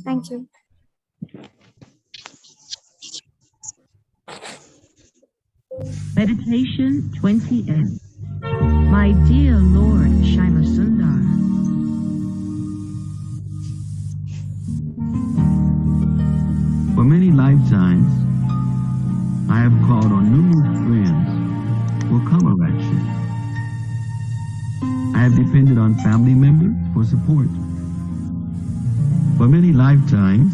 Thank you. Meditation 28. My dear Lord Syamasundara, for many lifetimes, I have called on numerous friends for comradeship. I have depended on family members for support. For many lifetimes,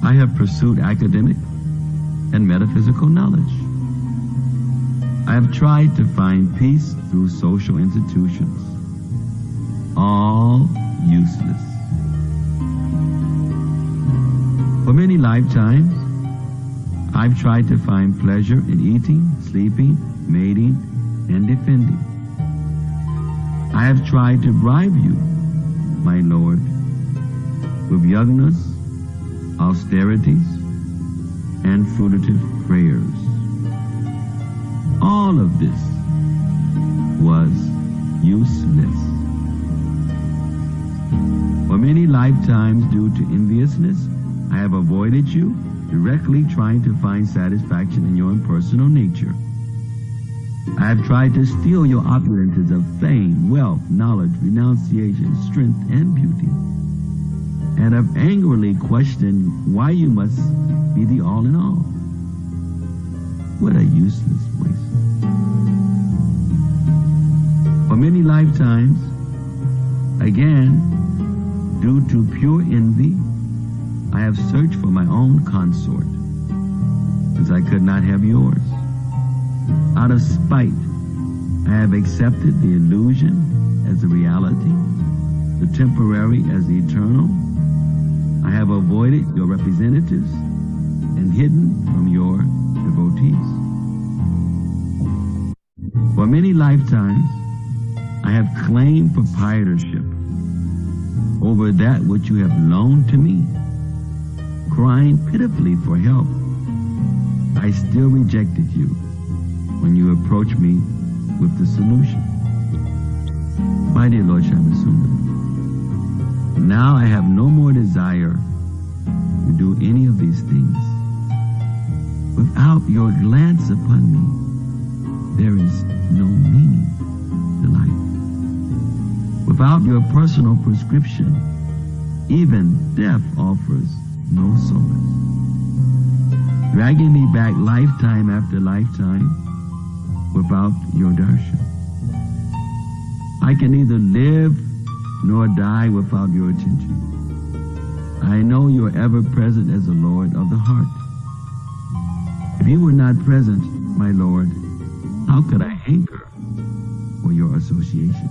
I have pursued academic and metaphysical knowledge. I have tried to find peace through social institutions. All useless. For many lifetimes, I've tried to find pleasure in eating, sleeping, mating, and defending. I have tried to bribe you, my Lord, with yajnas, austerities, and fruitive prayers. All of this was useless. For many lifetimes, due to enviousness, I have avoided you, directly trying to find satisfaction in your impersonal nature. I have tried to steal your opulences of fame, wealth, knowledge, renunciation, strength, and beauty, and have angrily questioned why you must be the all in all. What a useless waste. For many lifetimes, again, due to pure envy, I have searched for my own consort, since I could not have yours. Out of spite, I have accepted the illusion as the reality, the temporary as the eternal. I have avoided your representatives and hidden from your devotees. For many lifetimes, I have claimed proprietorship over that which you have loaned to me. Crying pitifully for help, I still rejected you when you approached me with the solution. My dear Lord Syamasundara, now I have no more desire to do any of these things. Without your glance upon me, there is no meaning to life. Without your personal prescription, even death offers no solace. Dragging me back lifetime after lifetime without your darshan. I can neither live nor die without your attention. I know you are ever present as the Lord of the heart. If you were not present, my Lord, how could I hanker for your association?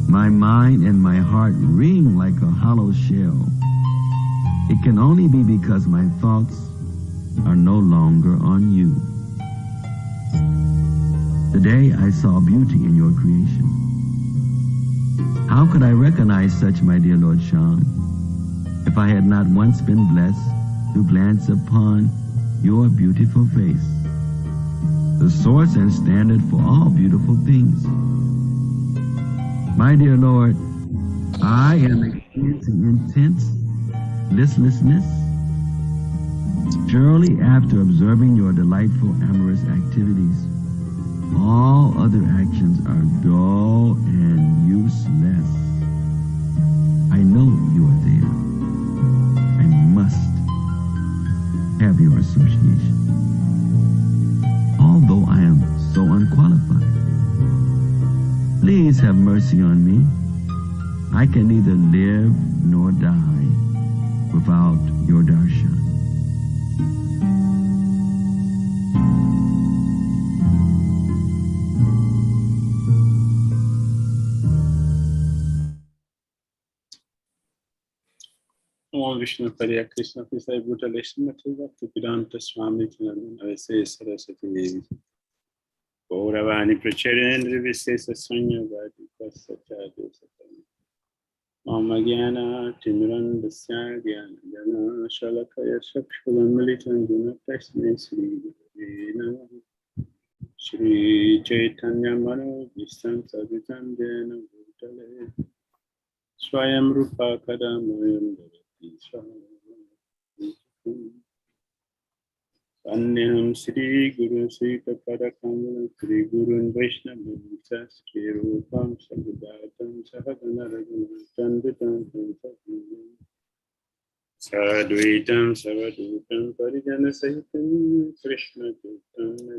My mind and my heart ring like a hollow shell. It can only be because my thoughts are no longer on you. Today I saw beauty in your creation. How could I recognize such, my dear Lord Shyam, if I had not once been blessed to glance upon your beautiful face, the source and standard for all beautiful things? My dear Lord, I am experiencing intense listlessness. Surely after observing your delightful amorous activities, all other actions are dull and useless. I know you are there. I must have your association. Although I am so unqualified, please have mercy on me. I can neither live nor die without your darshan. Om Vishnu Pariya Krishna Krishna Bhutaleshna Bhakti Vedanta Swami Navase Saraswati Gauravani Pracharendra Visesa Sanya Vadi Pasachadi Satani Mama Gyana Timurandasya Gyana Jana Shalakaya Shakshulam Militanjuna Tasme Sri Namaha Shri Chaitanya Mano Vistam Savitam Jena Bhutale Swayam Rupa Kadamayam Dharati Annam Sri Guru Sita Padakam Sri Gurun Vaishnava Sri Rupam Sabdatam Sahagana Raghunatan Vitam Sadhuitam Savadutam Parijana Sahitam Krishna Chaitanya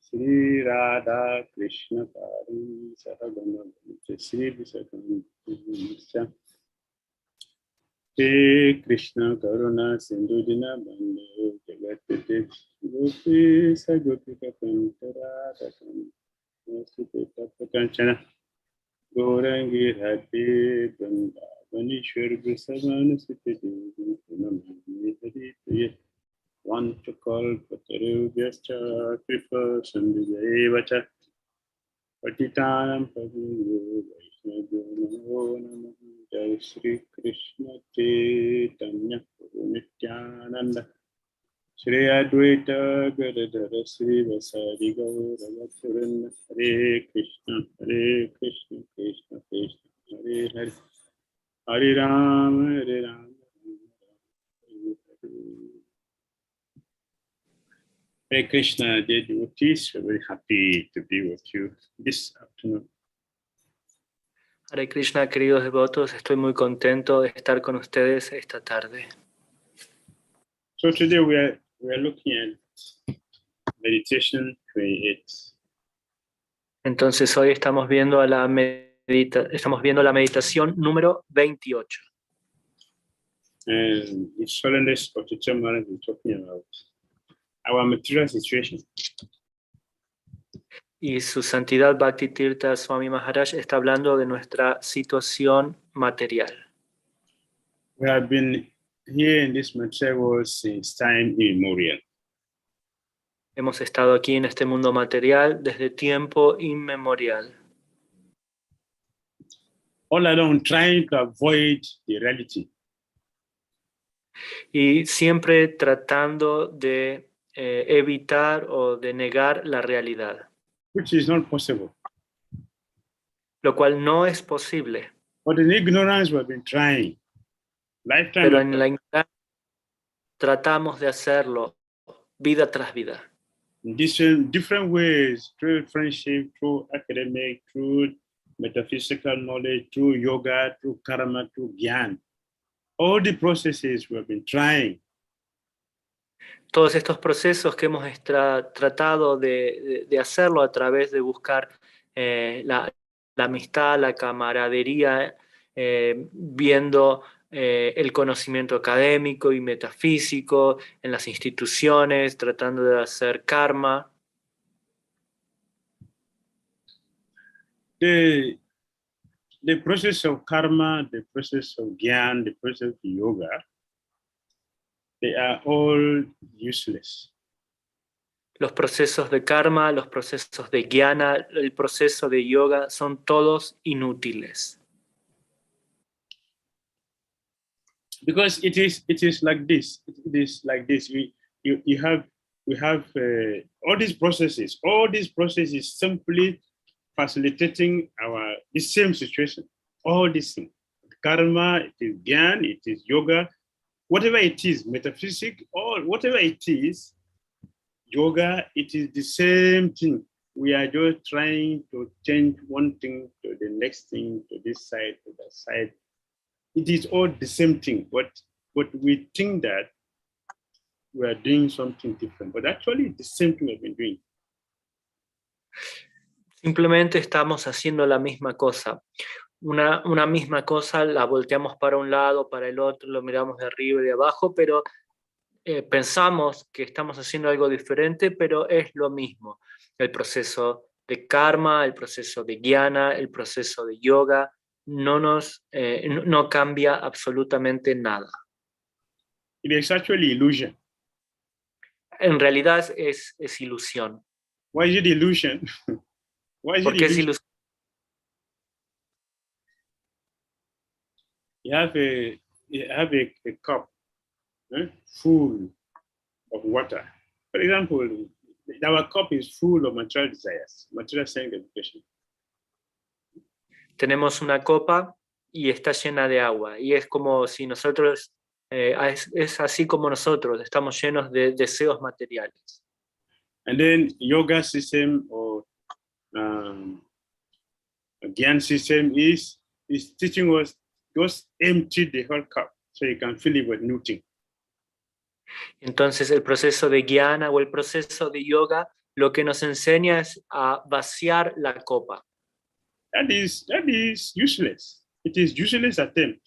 Sri Radha Krishna Param Sahagana Sri Visakam He Krishna Karuna Sindhu Dina Bandhu Jagatite Gopi Sagopika Pantara Takam Vasupita Pakanchana Gaurangi Radhe Vrindavani Shurgusavana Sititi Punamani Hari Priya Vanchakal Pataru Vyascha Kripa Sandhyayevacha Patitanam Paviyo Vaishnavyo Namo Jai Shri Krishna Chaitanya Prabhu Nityananda Shri Advaita Gadadhara Sri Vasari Gaura Bhaktivinoda Hare Krishna Krishna Krishna Hare Hare Hare Rama Hare Rama Hare Hare. Hare Krishna, dear devotees, we're very happy to be with you this afternoon. Hare Krishna, queridos devotos, estoy muy contento de estar con ustedes esta tarde. So today we are looking at meditation 28. Entonces hoy estamos viendo la meditación número 28. And His Holiness Bhakti Maharaj is talking about our material situation. Y su santidad Bhakti Tirtha Swami Maharaj está hablando de nuestra situación material. We have been here in this material world since time immemorial. Hemos estado aquí en este mundo material desde tiempo inmemorial. All along trying to avoid the reality. Y siempre tratando de evitar o de negar la realidad. Which is not possible. Lo cual no es posible. But in ignorance we have been trying. Lifetime. Pero en la ignorancia tratamos de hacerlo vida tras vida. In different ways, through friendship, through academic, through metaphysical knowledge, through yoga, through karma, through gyan. All the processes we have been trying. Todos estos procesos que hemos tratado de hacerlo a través de buscar la amistad, la camaradería, viendo el conocimiento académico y metafísico en las instituciones, tratando de hacer karma. The process of karma, the process of gyan, the process of yoga, they are all useless. Los procesos de karma, los procesos de jnana, el proceso de yoga son todos inútiles. Because it is like this. It is like this. We have all these processes. All these processes simply facilitating the same situation. All these things. Karma, it is gyan, it is yoga, whatever it is, metaphysics, or whatever it is, yoga, it is the same thing. We are just trying to change one thing to the next thing, to this side, to that side. It is all the same thing, but we think that we are doing something different, but actually it's the same thing we've been doing. Simplemente estamos haciendo la misma cosa. Una misma cosa la volteamos para un lado, para el otro, lo miramos de arriba y de abajo, pero pensamos que estamos haciendo algo diferente, pero es lo mismo. El proceso de karma, el proceso de jnana, el proceso de yoga, no cambia absolutamente nada. It is actually illusion. En realidad es ilusión. Why is it illusion? Why is ¿Por it qué illusion? es ilusión? You have a cup full of water. For example, our cup is full of material desires, material sanctification. Tenemos una copa y está llena de agua. Y es como si nosotros, es así como nosotros, estamos llenos de deseos materiales. And then yoga system or Gyan system is teaching us just empty the whole cup so you can fill it with new thing. Entonces el proceso de Jnana o el proceso de yoga lo que nos enseña es a vaciar la copa. That is useless. It is useless attempt.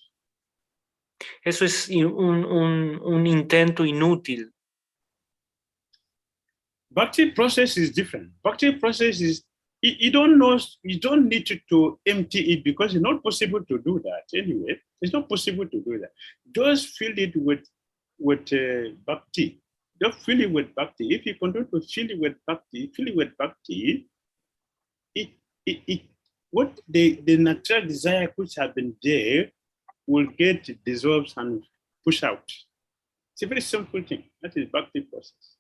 Eso es un intento inútil. Bhakti process is different. Bhakti process is you don't need to empty it because it's not possible to do that anyway. It's not possible to do that. Just fill it with bhakti. Just fill it with bhakti. If you continue to fill it with bhakti, what the natural desire which have been there will get dissolved and pushed out. It's a very simple thing. That is bhakti process.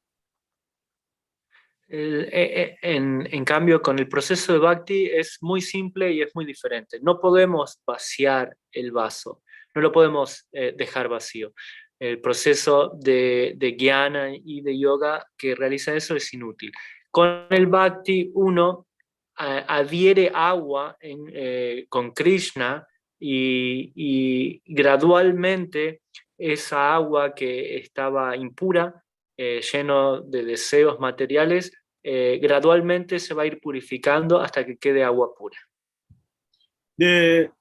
En cambio, con el proceso de Bhakti es muy simple y es muy diferente. No podemos vaciar el vaso, no lo podemos dejar vacío. El proceso de Jnana y de yoga que realiza eso es inútil. Con el Bhakti uno adhiere agua con Krishna y gradualmente esa agua que estaba impura, lleno de deseos materiales, gradualmente se va a ir purificando hasta que quede agua pura. The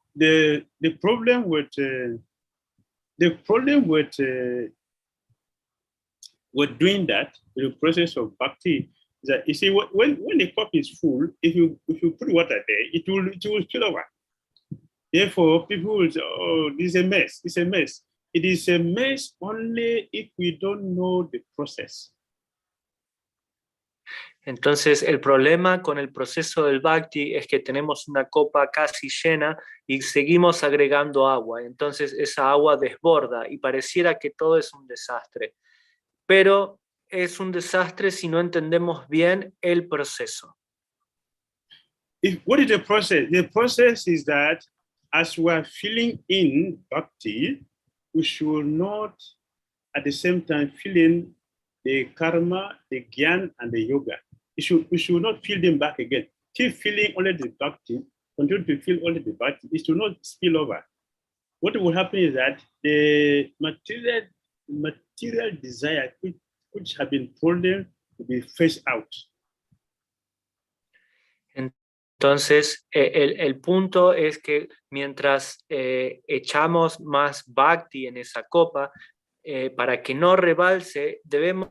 problem with doing that, the process of bhakti, is that you see when the cup is full, if you put water there, it will spill over. Therefore, people will say, "Oh, this is a mess. It's a mess." It is a mess only if we don't know the process. Entonces, el problema con el proceso del Bhakti es que tenemos una copa casi llena y seguimos agregando agua. Entonces, esa agua desborda y pareciera que todo es un desastre. Pero es un desastre si no entendemos bien el proceso. What is the process? The process is that as we are filling in Bhakti, we should not at the same time fill in the karma, the gyan, and the yoga. We should not fill them back again. Keep filling only the bhakti, continue to fill only the bhakti. It should not spill over. What will happen is that the material desire which have been problem will be phased out. Entonces, el punto es que mientras echamos más bhakti en esa copa, para que no rebalse, debemos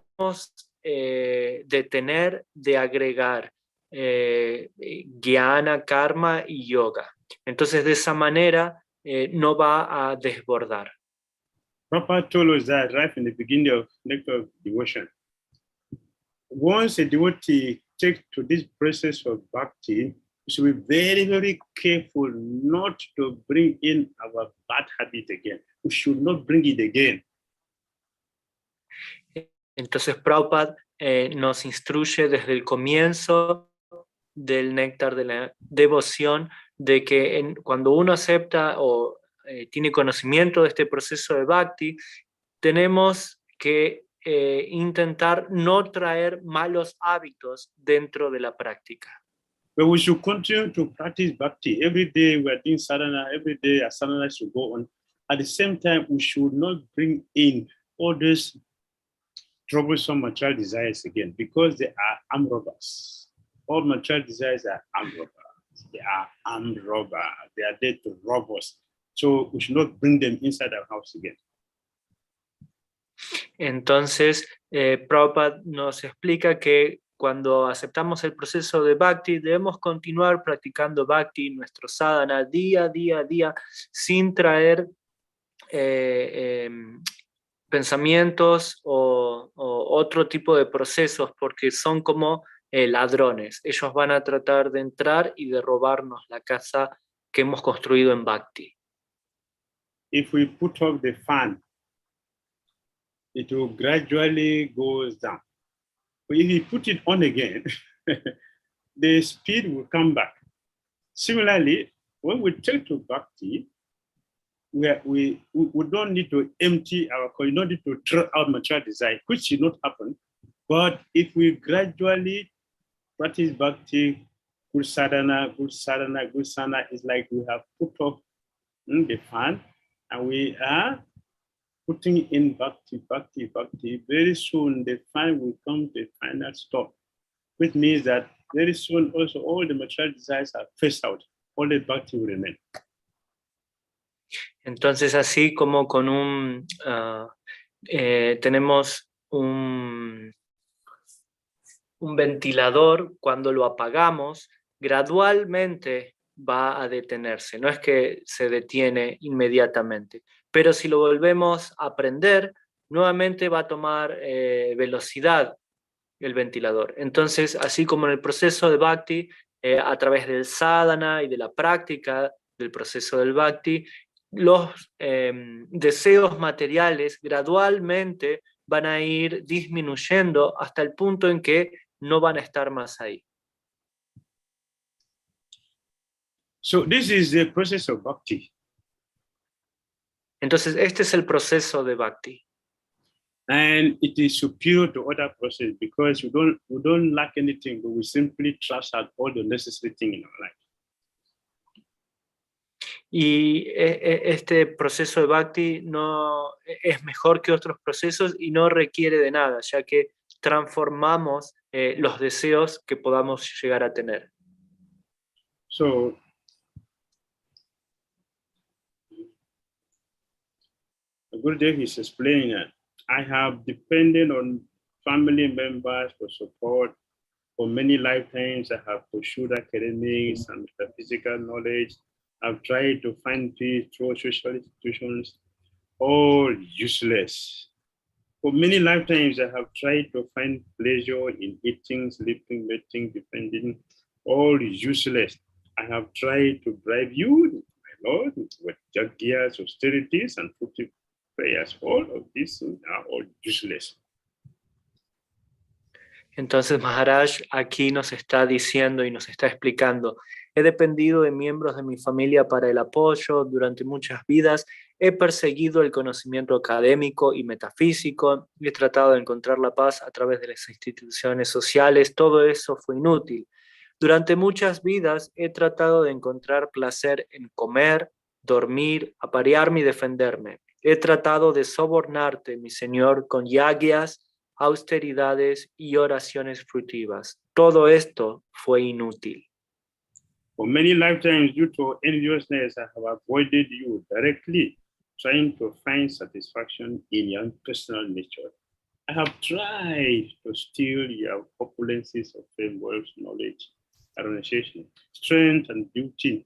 detener de agregar jnana, karma y yoga. Entonces, de esa manera no va a desbordar. Prabhupada told us that right from the beginning of Nectar of Devotion. Once a devotee takes to this process of bhakti, we should be very, very careful not to bring in our bad habit again. We should not bring it again. Entonces Prabhupada nos instruye desde el comienzo del néctar de la devoción de que cuando uno acepta o tiene conocimiento de este proceso de Bhakti, tenemos que intentar no traer malos hábitos dentro de la práctica. But we should continue to practice Bhakti. Every day we are doing sadhana, every day our sadhana should go on. At the same time, we should not bring in all these troublesome material desires again, because they are armed robbers. All material desires are armed robbers. They are armed robbers. They are there to rob us. So we should not bring them inside our house again. Entonces, Prabhupada nos explica que cuando aceptamos el proceso de Bhakti, debemos continuar practicando Bhakti, nuestro sadhana, día a día, sin traer pensamientos o otro tipo de procesos, porque son como ladrones. Ellos van a tratar de entrar y de robarnos la casa que hemos construido en Bhakti. If we put off the fan, it will gradually go down. But if you put it on again, the speed will come back. Similarly, when we take to Bhakti, we don't need to empty our core, we don't need to throw out material desire, which should not happen. But if we gradually practice bhakti, good sadhana, good sadhana is like we have put up the fan and we are putting in bhakti. Very soon the fan will come to a final stop, which means that very soon also all the material desires are phased out, all the bhakti will remain. Entonces, así como con tenemos un ventilador, cuando lo apagamos, gradualmente va a detenerse. No es que se detiene inmediatamente, pero si lo volvemos a prender, nuevamente va a tomar velocidad el ventilador. Entonces, así como en el proceso de Bhakti, a través del sadhana y de la práctica del proceso del Bhakti, los deseos materiales gradualmente van a ir disminuyendo hasta el punto en que no van a estar más ahí. So this is the process of bhakti. Entonces, este es el proceso de Bhakti. And it is superior to other processes because we don't lack anything, but we simply trust out all the necessary things in our life. Y este proceso de Bhakti no es mejor que otros procesos y no requiere de nada, ya que transformamos los deseos que podamos llegar a tener. So, Gurudev is explaining that I have depended on family members for support for many lifetimes. I have pursued academics and metaphysical knowledge. I've tried to find peace through social institutions, all useless. For many lifetimes, I have tried to find pleasure in eating, sleeping, mating, defending, all useless. I have tried to bribe you, my Lord, with 𝐤𝐬𝐬, austerities, and fruitive prayers. All of these are all useless. Entonces Maharaj aquí nos está diciendo y nos está explicando: he dependido de miembros de mi familia para el apoyo durante muchas vidas, he perseguido el conocimiento académico y metafísico, he tratado de encontrar la paz a través de las instituciones sociales, todo eso fue inútil. Durante muchas vidas he tratado de encontrar placer en comer, dormir, aparearme y defenderme. He tratado de sobornarte, mi Señor, con yagyas, austeridades y oraciones fructivas. Todo esto fue inútil. For many lifetimes, due to enviousness, I have avoided you directly, trying to find satisfaction in your personal nature. I have tried to steal your opulences of fame, wealth, knowledge, organization, strength, and beauty,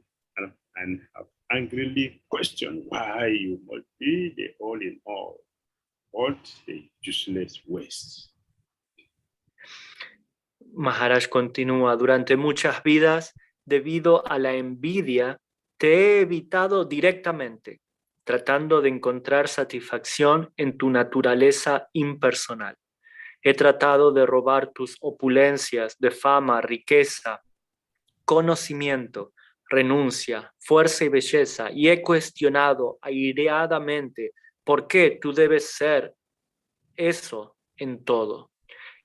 and have angrily questioned why you must be the all in all. What a useless waste. Maharaj continúa: durante muchas vidas, debido a la envidia, te he evitado directamente, tratando de encontrar satisfacción en tu naturaleza impersonal. He tratado de robar tus opulencias de fama, riqueza, conocimiento, renuncia, fuerza y belleza, y he cuestionado aireadamente por qué tú debes ser eso en todo.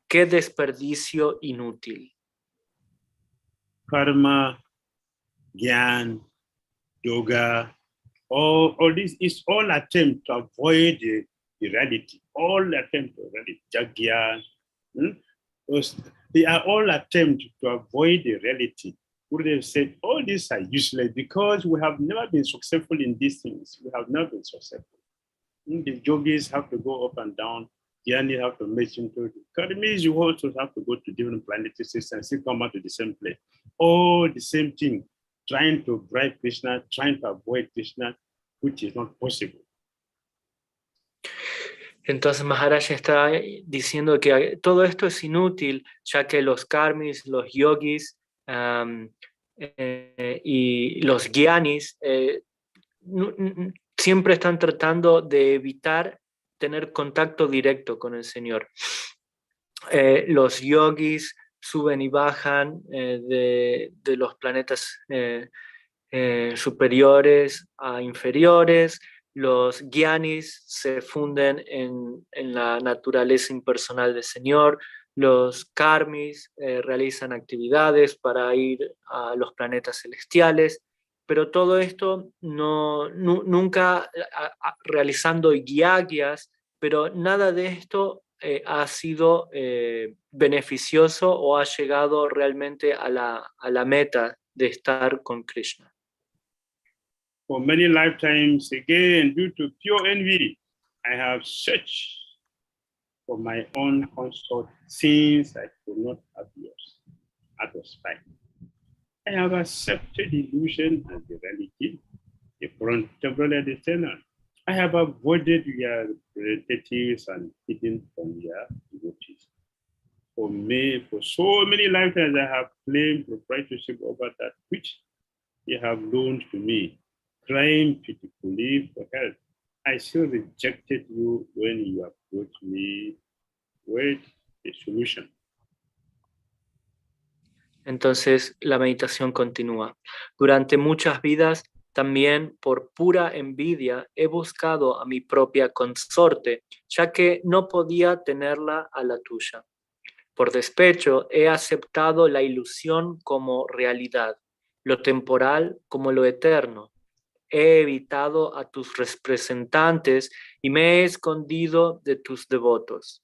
¡Qué desperdicio inútil! Karma, Gyan, yoga, all this is all attempt to avoid the reality. All attempt to avoid 𝐤𝐬𝐬. They are all attempt to avoid the reality. Gurudev said all these are useless because we have never been successful in these things. We have never been successful. The yogis have to go up and down. Jnani have to merge into the academies. You also have to go to different planetary systems and still come out to the same place. All the same thing, trying to bribe Krishna, trying to avoid Krishna, which is not possible. Entonces Maharaj está diciendo que todo esto es inútil, ya que los karmis, los yogis y los gyanis siempre están tratando de evitar tener contacto directo con el Señor. Los yogis suben y bajan de los planetas superiores a inferiores, los gyanis se funden en la naturaleza impersonal del Señor, los karmis realizan actividades para ir a los planetas celestiales, pero todo esto nunca realizando yagyas, pero nada de esto ha sido beneficioso o ha llegado realmente a la meta de estar con Krishna. For many lifetimes, again, due to pure envy, I have searched for my own consort since I could not have yours out of spite. I have accepted illusion as the reality, the front temporal and eternal. I have avoided your representatives and hidden from your devotees. For me, for so many lifetimes, I have claimed proprietorship over that which you have loaned to me, trying pitifully for help. I still rejected you when you approached me with a solution. Entonces la meditación continúa. Durante muchas vidas, también por pura envidia, he buscado a mi propia consorte, ya que no podía tenerla a la tuya. Por despecho, he aceptado la ilusión como realidad, lo temporal como lo eterno. He evitado a tus representantes y me he escondido de tus devotos.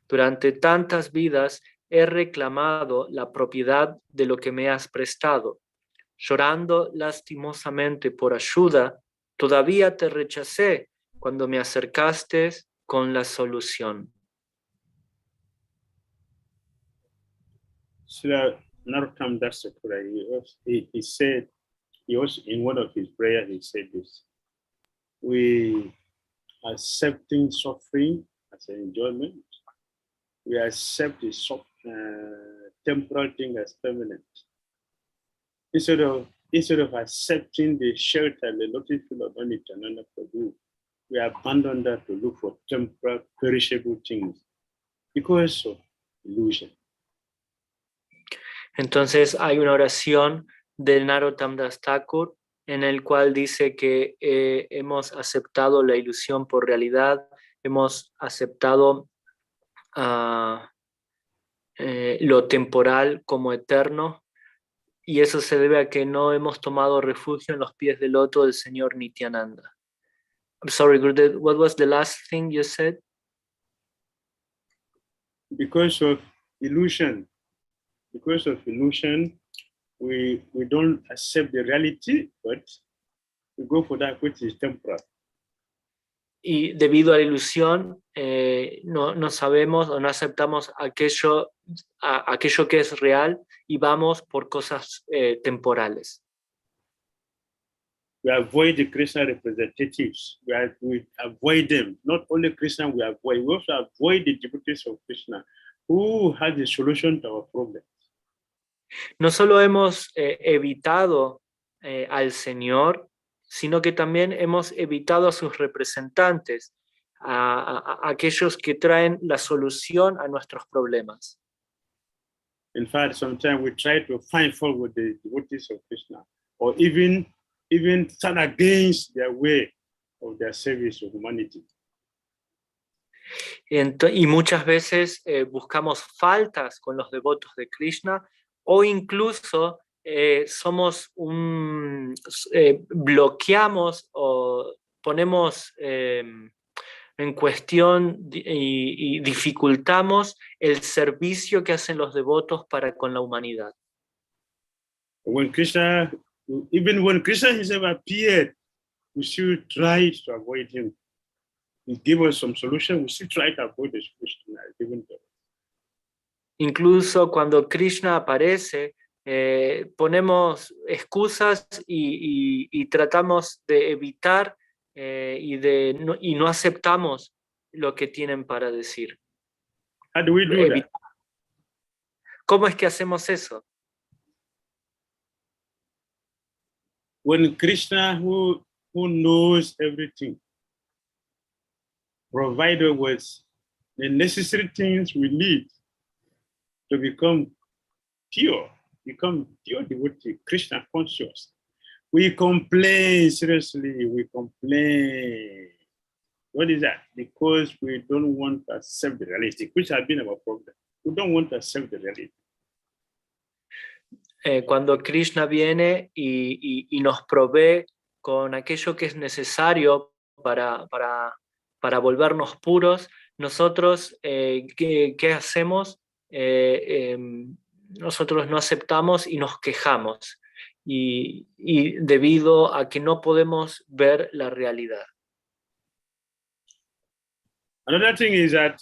Durante tantas vidas he reclamado la propiedad de lo que me has prestado. Llorando lastimosamente por ayuda, todavía te rechacé cuando me acercaste con la solución. Srila Narottam Das Thakura, he said, he also in one of his prayers, he said this: we are accepting suffering as an enjoyment. We accept the temporal thing as permanent. Instead of accepting the shelter, the lotus field of Nityananda Prabhu, we abandon that to look for temporal, perishable things because of illusion. Entonces hay una oración del Narottam Das Thakur en el cual dice que hemos aceptado la ilusión por realidad, hemos aceptado lo temporal como eterno, y eso se debe a que no hemos tomado refugio en los pies del loto del Señor Nityananda. I'm sorry, Gurudev, what was the last thing you said? Because of illusion, we don't accept the reality, but we go for that which is temporal. Y debido a la ilusión, no sabemos o no aceptamos aquello que es real y vamos por cosas temporales. We avoid the Krishna representatives. We avoid them. Not only Krishna, we also avoid the devotees of Krishna who has the solution to our problems. No solo hemos evitado al Señor, sino que también hemos evitado a sus representantes, a aquellos que traen la solución a nuestros problemas. In fact, sometimes we try to find fault with the devotees of Krishna, or even stand against their way of their service to humanity. Y muchas veces buscamos faltas con los devotos de Krishna, o incluso bloqueamos o ponemos en cuestión y dificultamos el servicio que hacen los devotos para con la humanidad. Even when Krishna himself appeared, we still try to avoid him. He gave us some solution, we still try to avoid the solution. Incluso cuando Krishna aparece, ponemos excusas y tratamos de evitar y no aceptamos lo que tienen para decir. How do we do that? ¿Cómo es que hacemos eso? When Krishna, who knows everything, provided with the necessary things we need to become pure devotee, Krishna conscious. We complain, seriously, we complain. What is that? Because we don't want to accept the reality, which has been our problem. We don't want to accept the reality. Cuando Krishna viene y nos provee con aquello que es necesario para volvernos puros, nosotros, ¿qué hacemos? Nosotros no aceptamos y nos quejamos, y debido a que no podemos ver la realidad. Another thing is that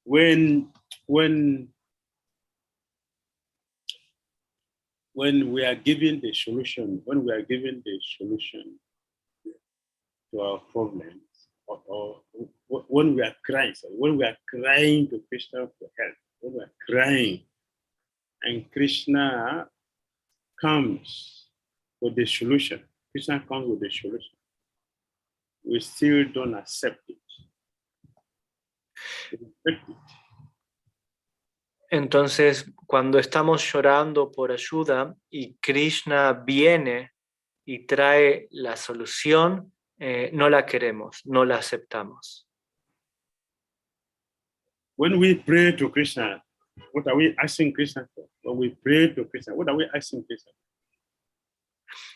when we are given the solution, to our problems, or when we are crying to Krishna for help, when we are crying, and Krishna comes with the solution, we still don't accept it. Entonces, cuando estamos llorando por ayuda y Krishna viene y trae la solución, no la queremos, no la aceptamos. When we pray to Krishna, what are we asking Krishna for? When we pray to Krishna, what are we asking Krishna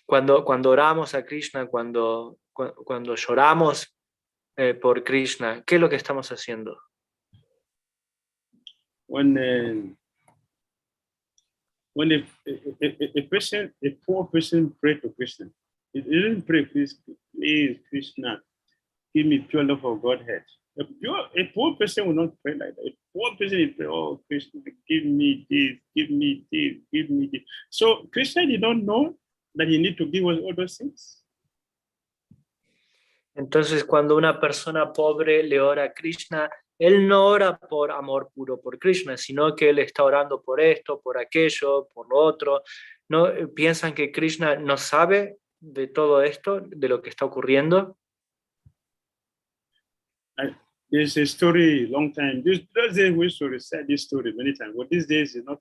for? Cuando oramos a Krishna, cuando lloramos por Krishna, ¿qué es lo que estamos haciendo? When a poor person pray to Krishna, he didn't pray, please Krishna, give me pure love of Godhead. A poor person will not pray like that. A poor person will pray, oh Krishna, give me this, give me this, give me this. So Krishna did not know that he need to give us all those things. Entonces, cuando una persona pobre le ora a Krishna, él no ora por amor puro por Krishna, sino que él está orando por esto, por aquello, por lo otro. ¿No piensan que Krishna no sabe de todo esto, de lo que está ocurriendo? There's a story long time. Those days we used to recite this story many times, but these days is not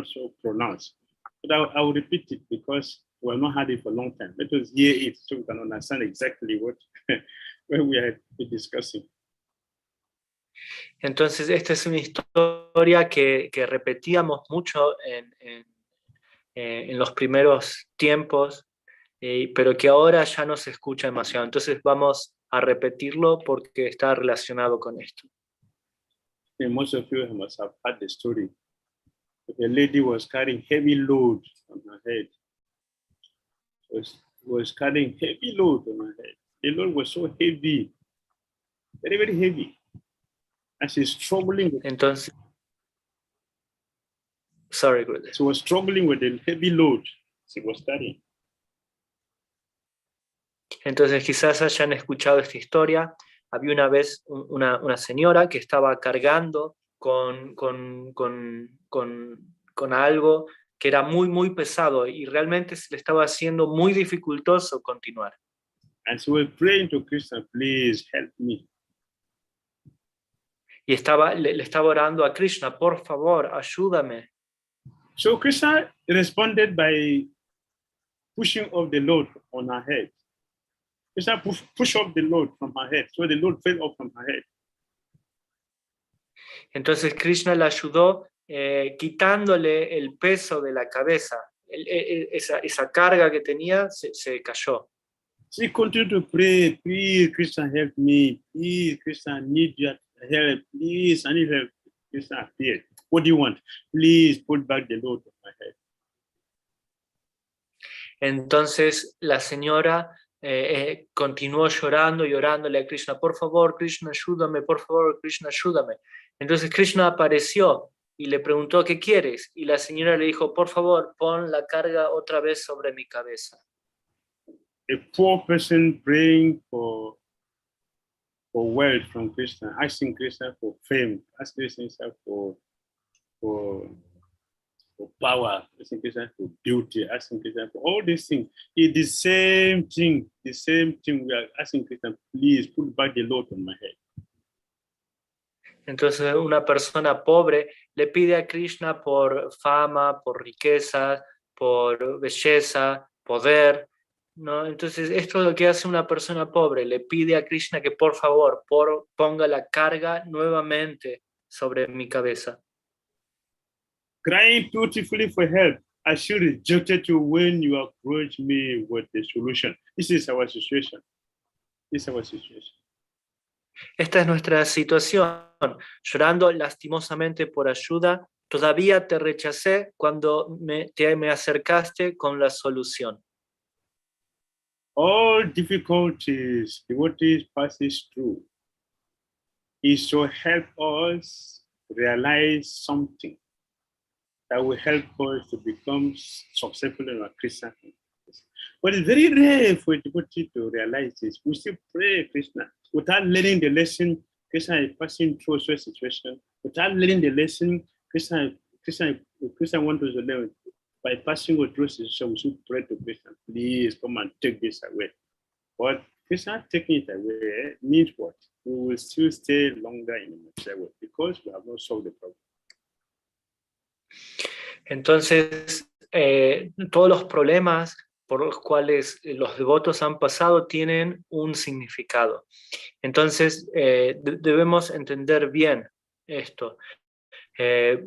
so pronounced. But I will repeat it because we have not had it for a long time. Let us hear it so we can understand exactly what we are discussing. Entonces, esta es una historia que repetíamos mucho en los primeros tiempos, pero que ahora ya no se escucha demasiado. Entonces vamos a repetirlo porque está relacionado con esto. And most of you must have heard the story. The lady was carrying heavy load on her head. Was carrying heavy load on her head. The load was so heavy, very, very heavy. And she's struggling with Entonces, sorry, Gurudev. She was struggling with the heavy load she was carrying. Entonces, quizás hayan escuchado esta historia. Había una vez una señora que estaba cargando con algo que era muy, muy pesado y realmente se le estaba haciendo muy dificultoso continuar. And she was praying to Krishna, please help me. Y le estaba orando a Krishna, por favor, ayúdame. So Krishna responded by pushing off the load on her head. Krishna push off the load from her head, so the load fell off from her head. Entonces Krishna la ayudó quitándole el peso de la cabeza. Esa carga que tenía se cayó. She continued to pray, please Krishna help me, please Krishna I need your help, please I need help. Krishna appeared. What do you want? Please put back the load on my head. Entonces la señora continuó llorando y orándole a Krishna, por favor, Krishna, ayúdame, por favor, Krishna, ayúdame. Entonces Krishna apareció y le preguntó, ¿qué quieres? Y la señora le dijo, por favor, pon la carga otra vez sobre mi cabeza. A poor person praying for wealth from Krishna, asking Krishna for fame, asking Krishna for for power, asking Krishna for beauty, asking Krishna for all these things. It's the same thing we are asking Krishna, please put back the load on my head. Entonces una persona pobre le pide a Krishna por fama, por riqueza, por belleza, poder, ¿no? Entonces esto es lo que hace una persona pobre, le pide a Krishna que por favor ponga la carga nuevamente sobre mi cabeza. Crying beautifully for help. I should rejected you when you approached me with the solution. This is our situation. This is our situation. Esta es nuestra situación, llorando lastimosamente por ayuda. Todavía te rechacé cuando me acercaste con la solución. All difficulties devotees passes through is to help us realize something that will help us to become successful in our Krishna. But it's very rare for a devotee to realize this. We still pray Krishna without learning the lesson. Krishna is passing through such a situation. Without learning the lesson, Krishna wants us to learn. By passing through situation, we should pray to Krishna, please come and take this away. But Krishna taking it away means what? We will still stay longer in the material world because we have not solved the problem. Entonces, todos los problemas por los cuales los devotos han pasado tienen un significado. Entonces, debemos entender bien esto.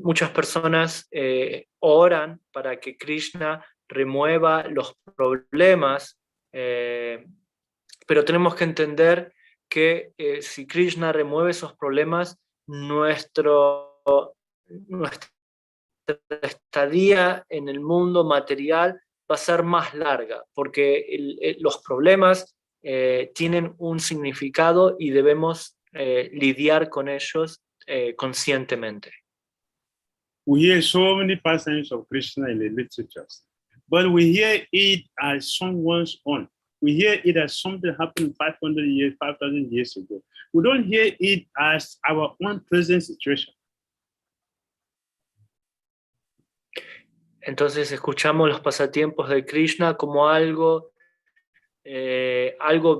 Muchas personas oran para que Krishna remueva los problemas, pero tenemos que entender que si Krishna remueve esos problemas, nuestra estadía en el mundo material va a ser más larga, porque los problemas tienen un significado y debemos lidiar con ellos conscientemente. We hear so many passages of Krishna in the literatures, but we hear it as someone's own. We hear it as something happened 500 years, 5,000 years ago. We don't hear it as our own present situation. Entonces escuchamos los pasatiempos de Krishna como algo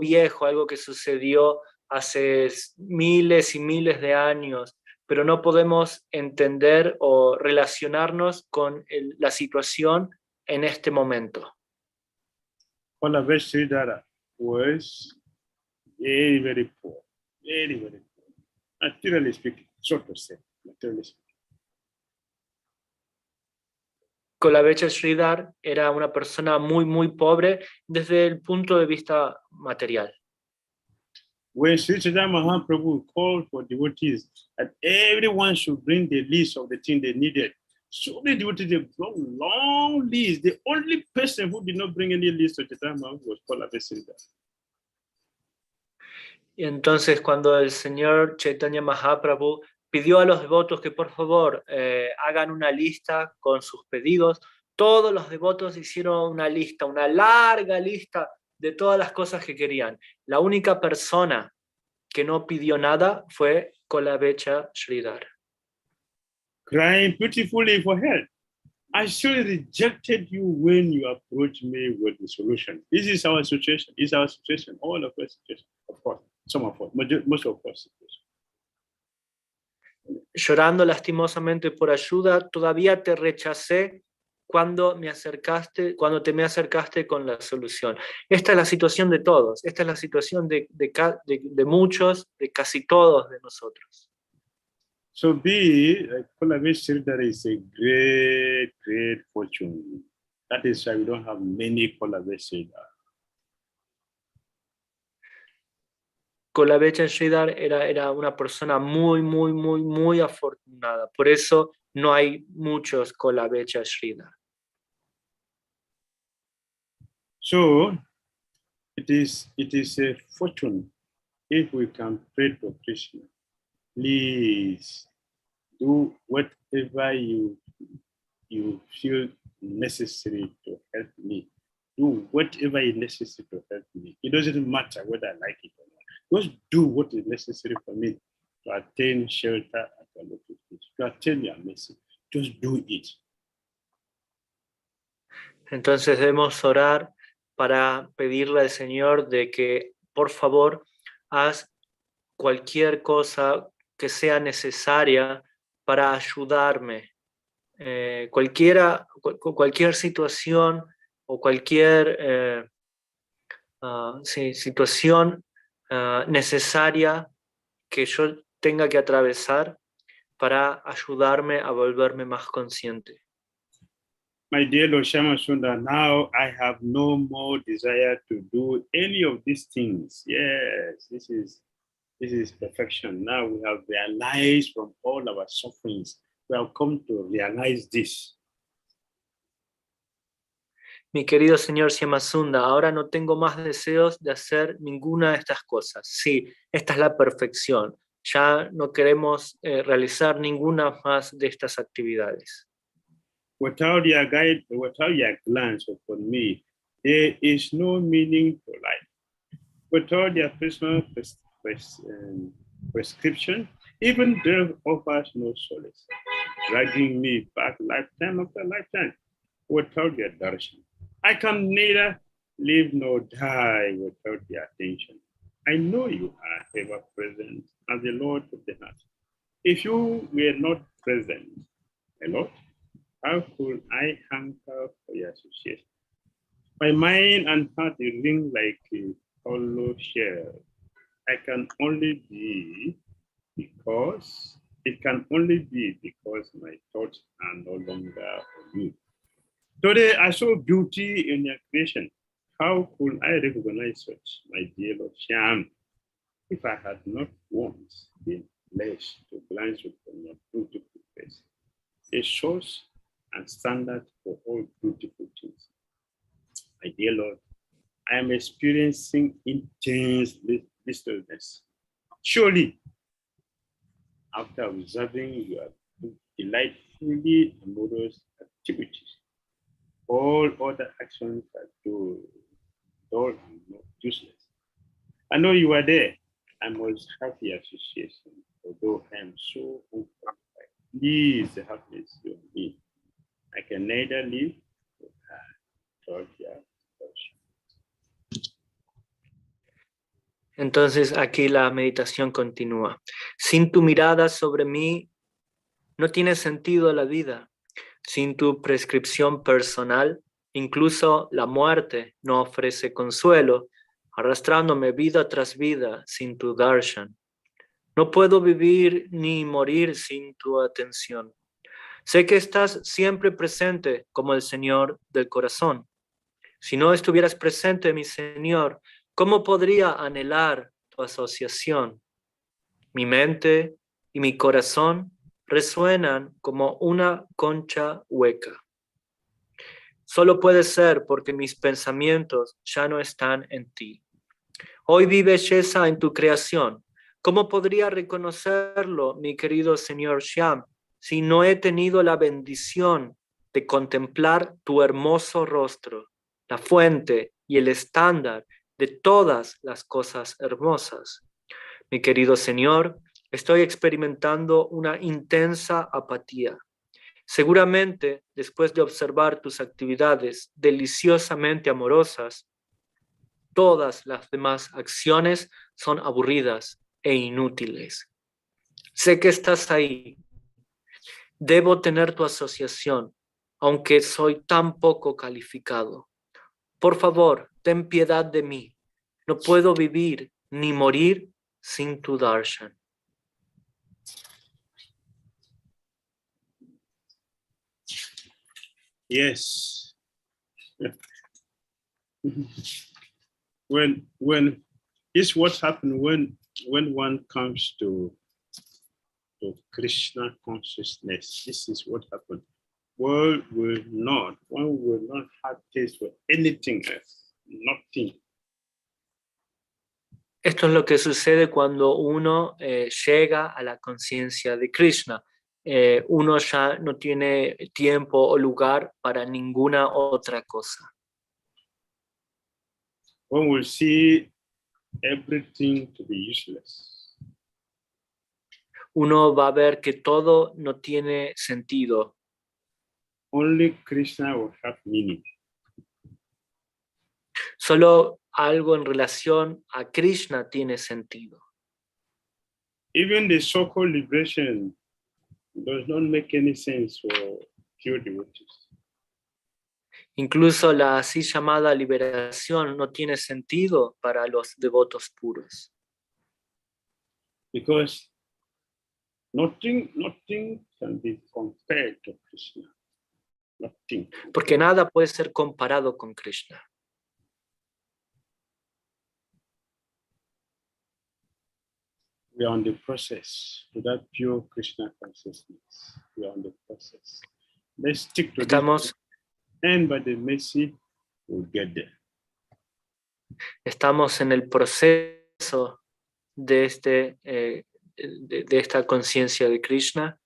viejo, algo que sucedió hace miles y miles de años, pero no podemos entender o relacionarnos con la situación en este momento. 𝐁𝐻𝐿 was very, very poor, very, very poor. Materially speaking, so to say, materially speaking. 𝐁𝐻𝐿 era una persona muy, muy pobre desde el punto de vista material. When Sri Chaitanya Mahaprabhu called for devotees that everyone should bring the list of the things they needed, so many devotees, they brought long list. The only person who did not bring any list of Chaitanya Mahaprabhu was 𝐁𝐻𝐿. Y entonces cuando el señor Chaitanya Mahaprabhu pidió a los devotos que por favor hagan una lista con sus pedidos, todos los devotos hicieron una lista, una larga lista de todas las cosas que querían. La única persona que no pidió nada fue 𝐁𝐻𝐿. Crying beautifully for help. I surely rejected you when you approached me with the solution. This is our situation. It's our situation. All of us situation. Of course, some of us, most of us. Llorando lastimosamente por ayuda, todavía te rechacé cuando te me acercaste con la solución. Esta es la situación de todos, esta es la situación de muchos, de casi todos de nosotros. So be 𝐁𝐻𝐿 is a great, great fortune. That is why we don't have many 𝐁𝐻𝐿. 𝐁𝐻𝐿 era una persona muy, muy, muy, muy afortunada. Por eso no hay muchos 𝐁𝐻𝐿. So it is a fortune if we can pray to Krishna. Please do whatever you feel necessary to help me. Do whatever is necessary to help me. It doesn't matter whether I like it or not. Just do what is necessary for me to attain shelter at your local place, to attain your mercy. Just do it. Entonces debemos orar para pedirle al Señor de que, por favor, haz cualquier cosa que sea necesaria para ayudarme. Cualquier situación o cualquier situación necesaria que yo tenga que atravesar para ayudarme a volverme más consciente. My dear Lord Syamasundara, now I have no more desire to do any of these things. Yes, this is perfection. Now we have realized from all our sufferings, we have come to realize this. Mi querido Señor Syamasundara, ahora no tengo más deseos de hacer ninguna de estas cosas. Sí, esta es la perfección. Ya no queremos realizar ninguna más de estas actividades. Without your guide, without your glance upon me, there is no meaning to life. Without your personal prescription, even death offers no solace, dragging me back lifetime after lifetime. Without your darshan, I can neither live nor die without your attention. I know you are ever present as the Lord of the heart. If you were not present, my Lord, how could I hanker for your association? My mind and heart ring like a hollow shell. It can only be because my thoughts are no longer on you. Today I saw beauty in your creation. How could I recognize such, my dear Lord Shyam, if I had not once been blessed to glance upon your beautiful face, a source and standard for all beautiful things? My dear Lord, I am experiencing intense blissfulness. Surely, after observing your delightfully amorous activities, all other actions are dull and useless. I know you are there. I must have the association, although I am so unqualified. Please have mercy on me. I can neither live nor die. Entonces aquí la meditación continúa. Sin tu mirada sobre mí no tiene sentido la vida. Sin tu prescripción personal, incluso la muerte no ofrece consuelo, arrastrándome vida tras vida sin tu darshan. No puedo vivir ni morir sin tu atención. Sé que estás siempre presente como el Señor del corazón. Si no estuvieras presente, mi Señor, ¿cómo podría anhelar tu asociación? Mi mente y mi corazón resuenan como una concha hueca. Solo puede ser porque mis pensamientos ya no están en ti. Hoy vi belleza en tu creación. ¿Cómo podría reconocerlo, mi querido Señor Shyam, si no he tenido la bendición de contemplar tu hermoso rostro, la fuente y el estándar de todas las cosas hermosas? Mi querido Señor, estoy experimentando una intensa apatía. Seguramente, después de observar tus actividades deliciosamente amorosas, todas las demás acciones son aburridas e inútiles. Sé que estás ahí. Debo tener tu asociación, aunque soy tan poco calificado. Por favor, ten piedad de mí. No puedo vivir ni morir sin tu darshan. Yes. When this is what happens when one comes to Krishna consciousness. This is what happens. One will not have taste for anything else. Nothing. Esto es lo que sucede cuando uno llega a la conciencia de Krishna. Uno ya no tiene tiempo o lugar para ninguna otra cosa. One will see everything to be useless. Uno va a ver que todo no tiene sentido. Only Krishna will have meaning. Solo algo en relación a Krishna tiene sentido. Even the so-called liberation does not make any sense for pure devotees. Incluso la así llamada liberación no tiene sentido para los devotos puros. Because nothing can be compared to Krishna. Nothing. Porque nada puede ser comparado con Krishna. We are on the process to that pure Krishna consciousness. We are on the process. Let's stick to this, and by the mercy, we'll get there. Estamos en el proceso de, de esta conciencia de Krishna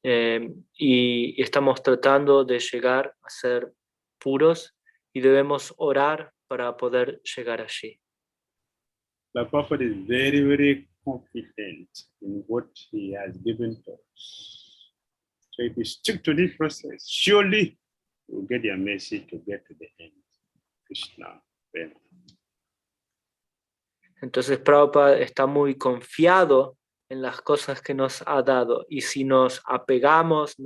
y estamos tratando de llegar a ser puros y debemos orar para poder llegar allí. The Prophet is very, very confident in what he has given to us. So if we stick to this process, surely we'll get your mercy to get to the end. Krishna. Entonces Prabhupada está muy confiado en las cosas que nos ha dado y si nos apegamos,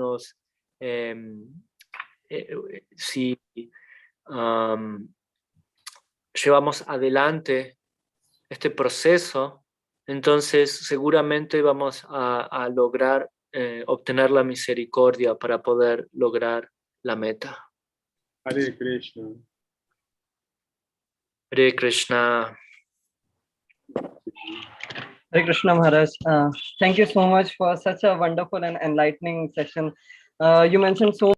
si llevamos adelante este proceso, entonces seguramente vamos a lograr obtener la misericordia para poder lograr la meta. Hare Krishna. Hare Krishna. Hare Krishna Maharaj. Thank you so much for such a wonderful and enlightening session. You mentioned so.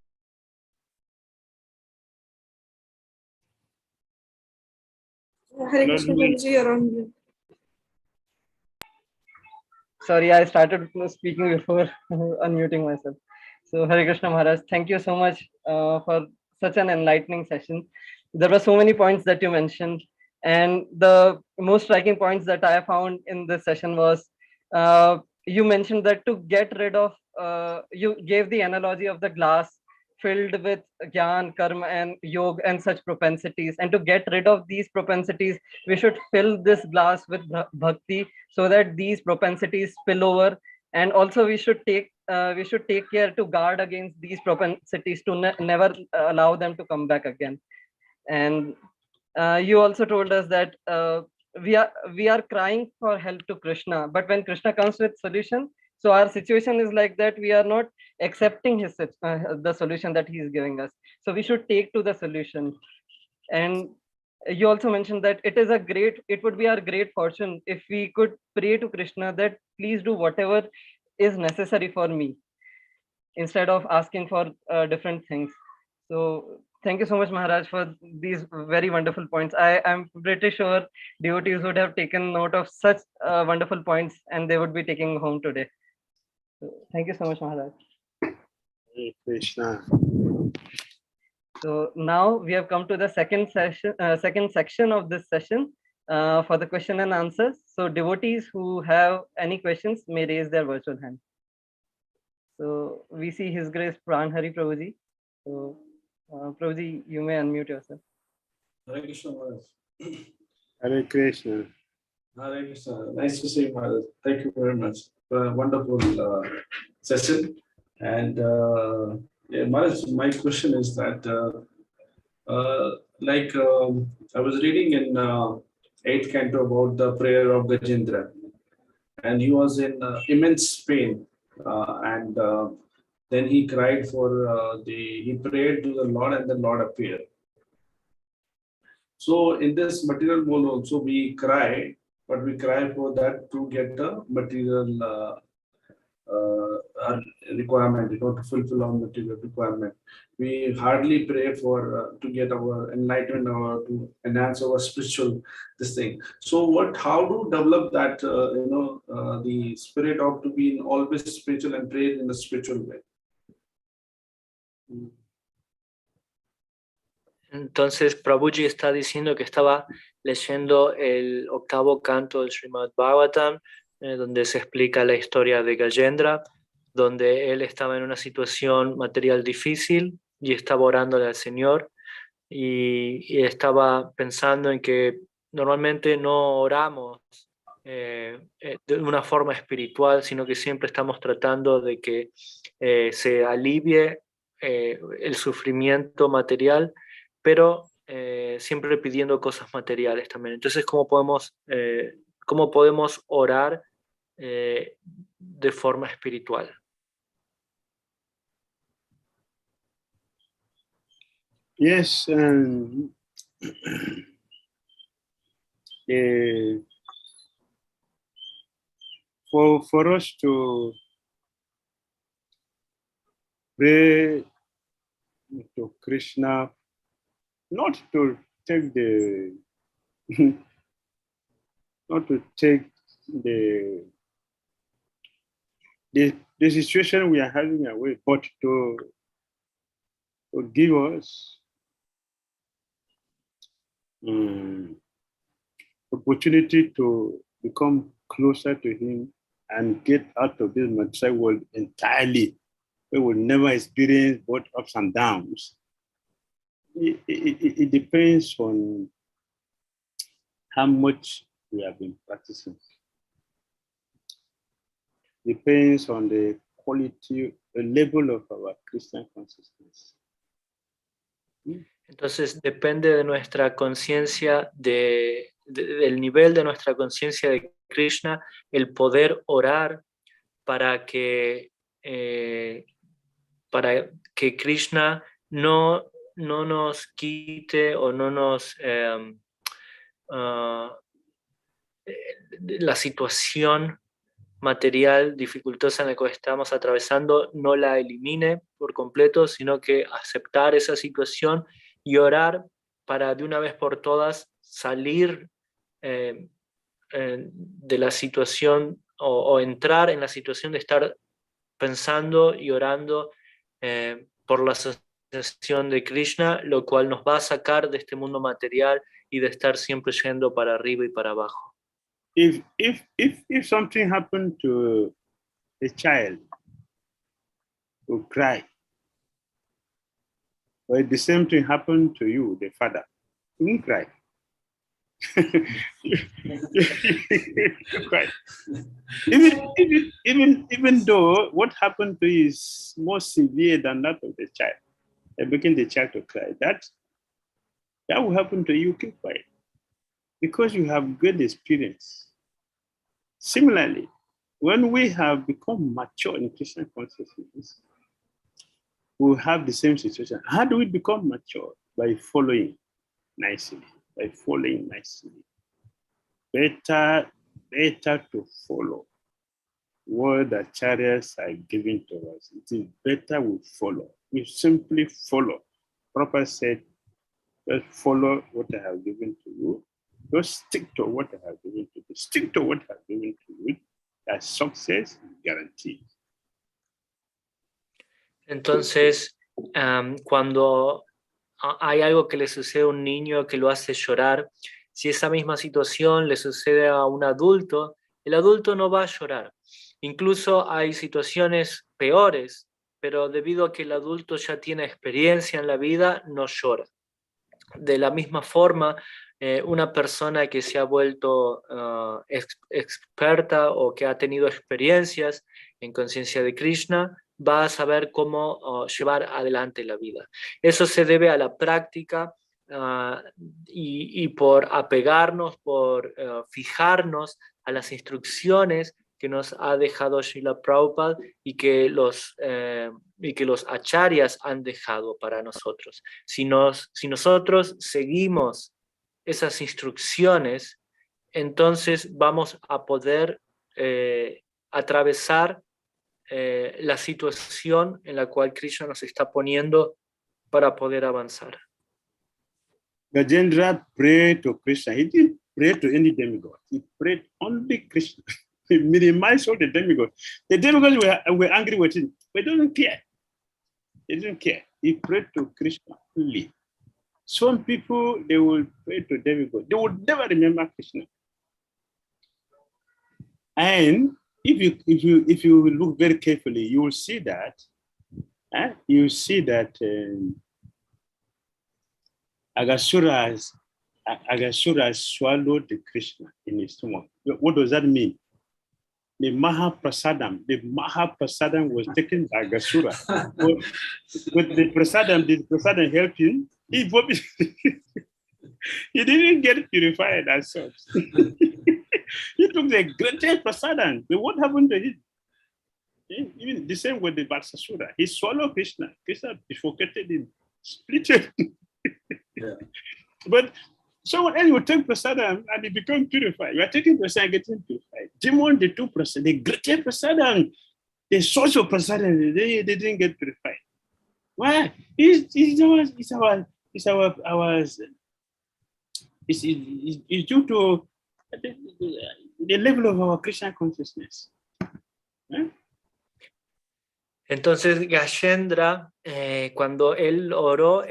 Hare Krishna Prabhuji, you're on mute. Sorry, I started speaking before unmuting myself. So Hare Krishna Maharaj, thank you so much for such an enlightening session. There were so many points that you mentioned, and the most striking points that I found in this session was you mentioned that to get rid of, you gave the analogy of the glass filled with Gyan, Karma and Yoga and such propensities, and to get rid of these propensities, we should fill this glass with Bhakti so that these propensities spill over, and also we should take care to guard against these propensities to never allow them to come back again. And you also told us that we are crying for help to Krishna, but when Krishna comes with solution, so our situation is like that we are not accepting his the solution that he is giving us. So we should take to the solution. And you also mentioned that it would be our great fortune if we could pray to Krishna that please do whatever is necessary for me, instead of asking for different things. So thank you so much, Maharaj, for these very wonderful points. I am pretty sure devotees would have taken note of such wonderful points and they would be taking home today. So, thank you so much, Maharaj. Hare Krishna. So now we have come to the second section of this session for the question and answers. So devotees who have any questions may raise their virtual hand. So we see His Grace Pran Hari Prabhuji. So Prabhuji, you may unmute yourself. Hare Krishna Maharaj. Hare Krishna. Hare Krishna. Nice to see you, Maharaj. Thank you very much. Wonderful session. And yeah, Maharaj, my question is that I was reading in 8th canto about the prayer of Gajendra, and he was in immense pain, and then he cried for he prayed to the Lord, and the Lord appeared. So in this material world also we cry, but we cry for that to get the material requirement, to fulfill our material requirement. We hardly pray for to get our enlightenment or to enhance our spiritual this thing. So how to develop that the spirit ought to be in always spiritual and pray in a spiritual way. Entonces Prabhuji está diciendo que estaba leyendo el 8º canto del Srimad Bhagavatam, donde se explica la historia de Gajendra, donde él estaba en una situación material difícil y estaba orándole al Señor, y estaba pensando en que normalmente no oramos de una forma espiritual, sino que siempre estamos tratando de que se alivie el sufrimiento material, pero siempre pidiendo cosas materiales también. Entonces, ¿cómo podemos orar de forma espiritual? Yes, for us to pray to Krishna, not to take the not to take the situation we are having away, but to give us opportunity to become closer to him and get out of this material world entirely. We will never experience both ups and downs. It depends on how much we have been practicing. Depends on the quality, the level of our Christian consciousness. Entonces depende de nuestra conciencia, del nivel de nuestra conciencia de Krishna, el poder orar para que Krishna no nos quite o no nos la situación material dificultosa en la que estamos atravesando no la elimine por completo, sino que aceptar esa situación y orar para de una vez por todas salir de la situación o entrar en la situación de estar pensando y orando por la asociación de Krishna, lo cual nos va a sacar de este mundo material y de estar siempre yendo para arriba y para abajo. If something happened to a child who cry, or the same thing happened to you, the father, you won't cry. You cry. Even though what happened to you is more severe than that of the child, and making the child to cry, that will happen to you, keep quiet, because you have good experience. Similarly, when we have become mature in Christian consciousness, we will have the same situation. How do we become mature? By following nicely. By following nicely. Better to follow what the acharyas are giving to us. It is better we follow. We simply follow. Prabhupada said, just follow what I have given to you. Just stick to what I have given to you. Stick to what I have given to you. That success is guaranteed. Entonces, cuando hay algo que le sucede a un niño que lo hace llorar, si esa misma situación le sucede a un adulto, el adulto no va a llorar. Incluso hay situaciones peores, pero debido a que el adulto ya tiene experiencia en la vida, no llora. De la misma forma, una persona que se ha vuelto experta o que ha tenido experiencias en conciencia de Krishna, va a saber cómo llevar adelante la vida. Eso se debe a la práctica y por apegarnos, por fijarnos a las instrucciones que nos ha dejado Srila Prabhupada y que los acharyas han dejado para nosotros. Si nosotros seguimos esas instrucciones, entonces vamos a poder atravesar la situación en la cual Krishna nos está poniendo para poder avanzar. Gajendra prayed to Krishna. He didn't pray to any demigod. He prayed only Krishna. He minimized all the demigods. The demigods were angry with him, but they didn't care. They didn't care. He prayed to Krishna only. Some people, they will pray to demigods. They would never remember Krishna. And if you look very carefully, you will see that Agasura swallowed the Krishna in his stomach. What does that mean? The Mahaprasadam was taken by Agasura. But did Prasadam help him? He didn't get purified as such. He took the greatest Prasadam. But what happened to him? Even the same with the Vatsasura. He swallowed Krishna. Krishna defecated him, split it. Yeah. But someone else will take Prasadam and he become purified. You are taking Prasadam, getting purified. Demon, the two Prasadam, the greatest Prasadam, the source of Prasadam, they didn't get purified. Why? It's due to the level of our Krishna consciousness. ¿Eh? Entonces Gajendra, cuando él oró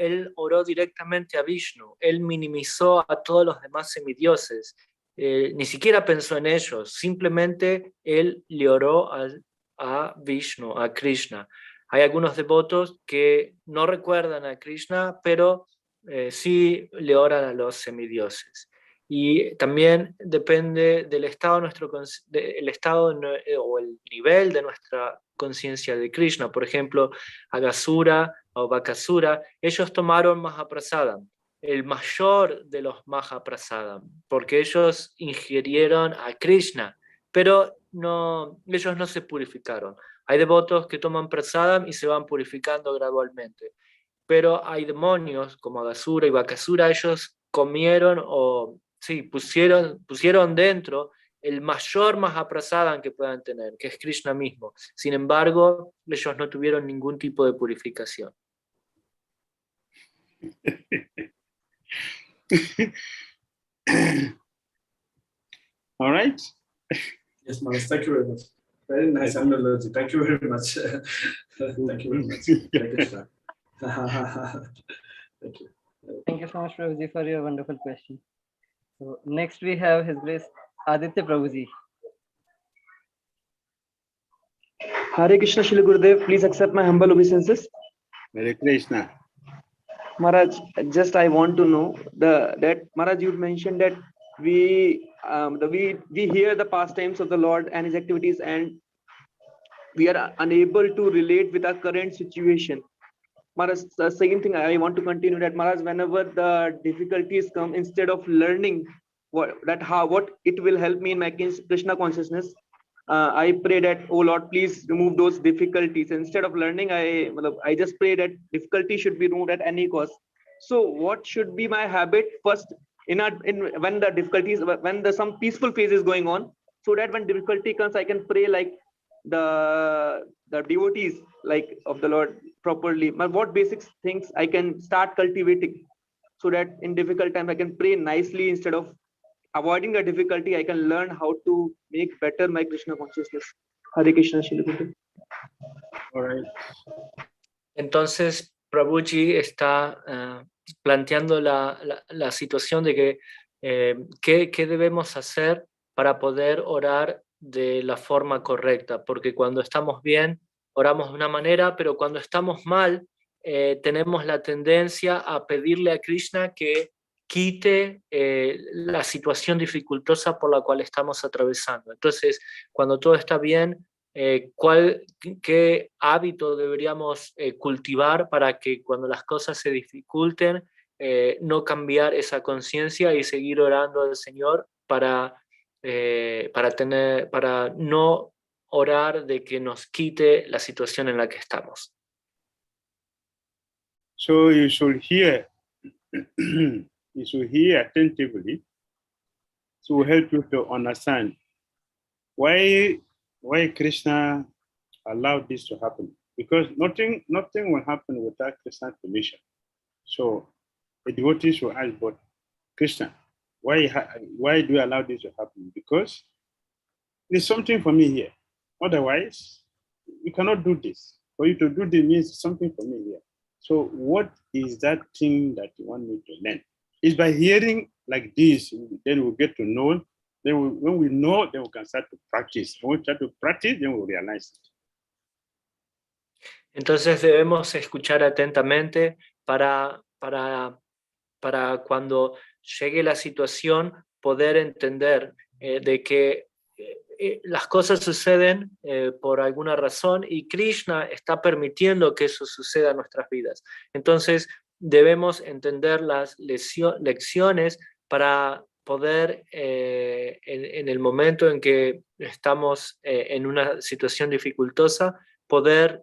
directamente a Vishnu. Él minimizó a todos los demás semidioses. Ni siquiera pensó en ellos. Simplemente él le oró a Vishnu, a Krishna. Hay algunos devotos que no recuerdan a Krishna, pero sí le oran a los semidioses. Y también depende del estado, o el nivel de nuestra conciencia de Krishna. Por ejemplo, Agasura o Bakasura, ellos tomaron Mahaprasadam, el mayor de los Mahaprasadam, porque ellos ingirieron a Krishna, pero ellos no se purificaron. Hay devotos que toman prasadam y se van purificando gradualmente, pero hay demonios como Agasura y Bakasura, ellos comieron pusieron dentro el mayor Mahaprasadam que puedan tener, que es Krishna mismo. Sin embargo, ellos no tuvieron ningún tipo de purificación. All right. Yes, Maharaj, thank you very much. Very nice analogy. Thank you very much. Thank you very much. Thank you. Thank you so much, Prabhuji, for your wonderful question. So next we have His Grace Aditya Prabhuji. Hare Krishna, Shri Gurudev, please accept my humble obeisances. Hare Krishna. Maharaj, just I want to know that Maharaj, you mentioned that we hear the pastimes of the Lord and his activities, and we are unable to relate with our current situation. Maharaj, the second thing I want to continue that, Maharaj, whenever the difficulties come, instead of learning what it will help me in my Krishna consciousness, I pray that, oh Lord, please remove those difficulties. Instead of learning, I just pray that difficulty should be removed at any cost. So what should be my habit first when the difficulties, when some peaceful phase is going on, so that when difficulty comes, I can pray like the devotees like of the Lord properly. What basic things I can start cultivating so that in difficult time I can pray nicely instead of avoiding the difficulty. I can learn how to make better my Krishna consciousness. Hare Krishna, Shri Gurudev. All right. Entonces Prabhuji está planteando la situación de que qué debemos hacer para poder orar de la forma correcta, porque cuando estamos bien oramos de una manera, pero cuando estamos mal tenemos la tendencia a pedirle a Krishna que quite la situación dificultosa por la cual estamos atravesando. Entonces, cuando todo está bien, ¿qué hábito deberíamos cultivar para que cuando las cosas se dificulten, no cambiar esa conciencia y seguir orando al Señor para no orar de que nos quite la situación en la que estamos? So you should hear attentively to help you to understand why Krishna allowed this to happen. Because nothing will happen without Krishna's permission. So the devotees will ask, but Krishna, why do you allow this to happen? Because there's something for me here. Otherwise, you cannot do this. For you to do this means something for me here. So what is that thing that you want me to learn? It's by hearing like this, then we'll get to know. When we know, then we can start to practice. When we start to practice, then we'll realize it. Entonces debemos escuchar atentamente para para cuando llegue la situación poder entender de que las cosas suceden por alguna razón y Krishna está permitiendo que eso suceda en nuestras vidas. Entonces debemos entender las lecciones para poder, en el momento en que estamos en una situación dificultosa, poder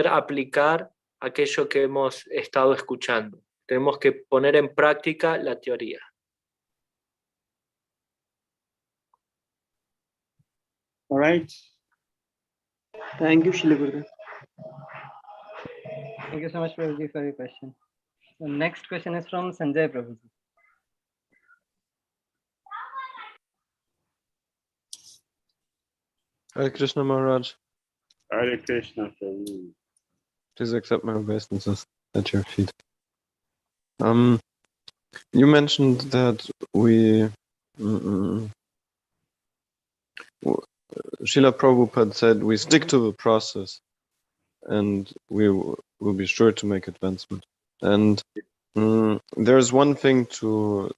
aplicar aquello que hemos estado escuchando. Tenemos que poner en práctica la teoría. All right. Thank you, Srila Gurudev. Thank you so much, Prabhuji, for your question. The next question is from Sanjay Prabhuji. Hare Krishna Maharaj. Hare Krishna, Prabhu. Please accept my obeisances at your feet. You mentioned that Srila Prabhupada said we stick to the process and we will be sure to make advancement. And there's one thing to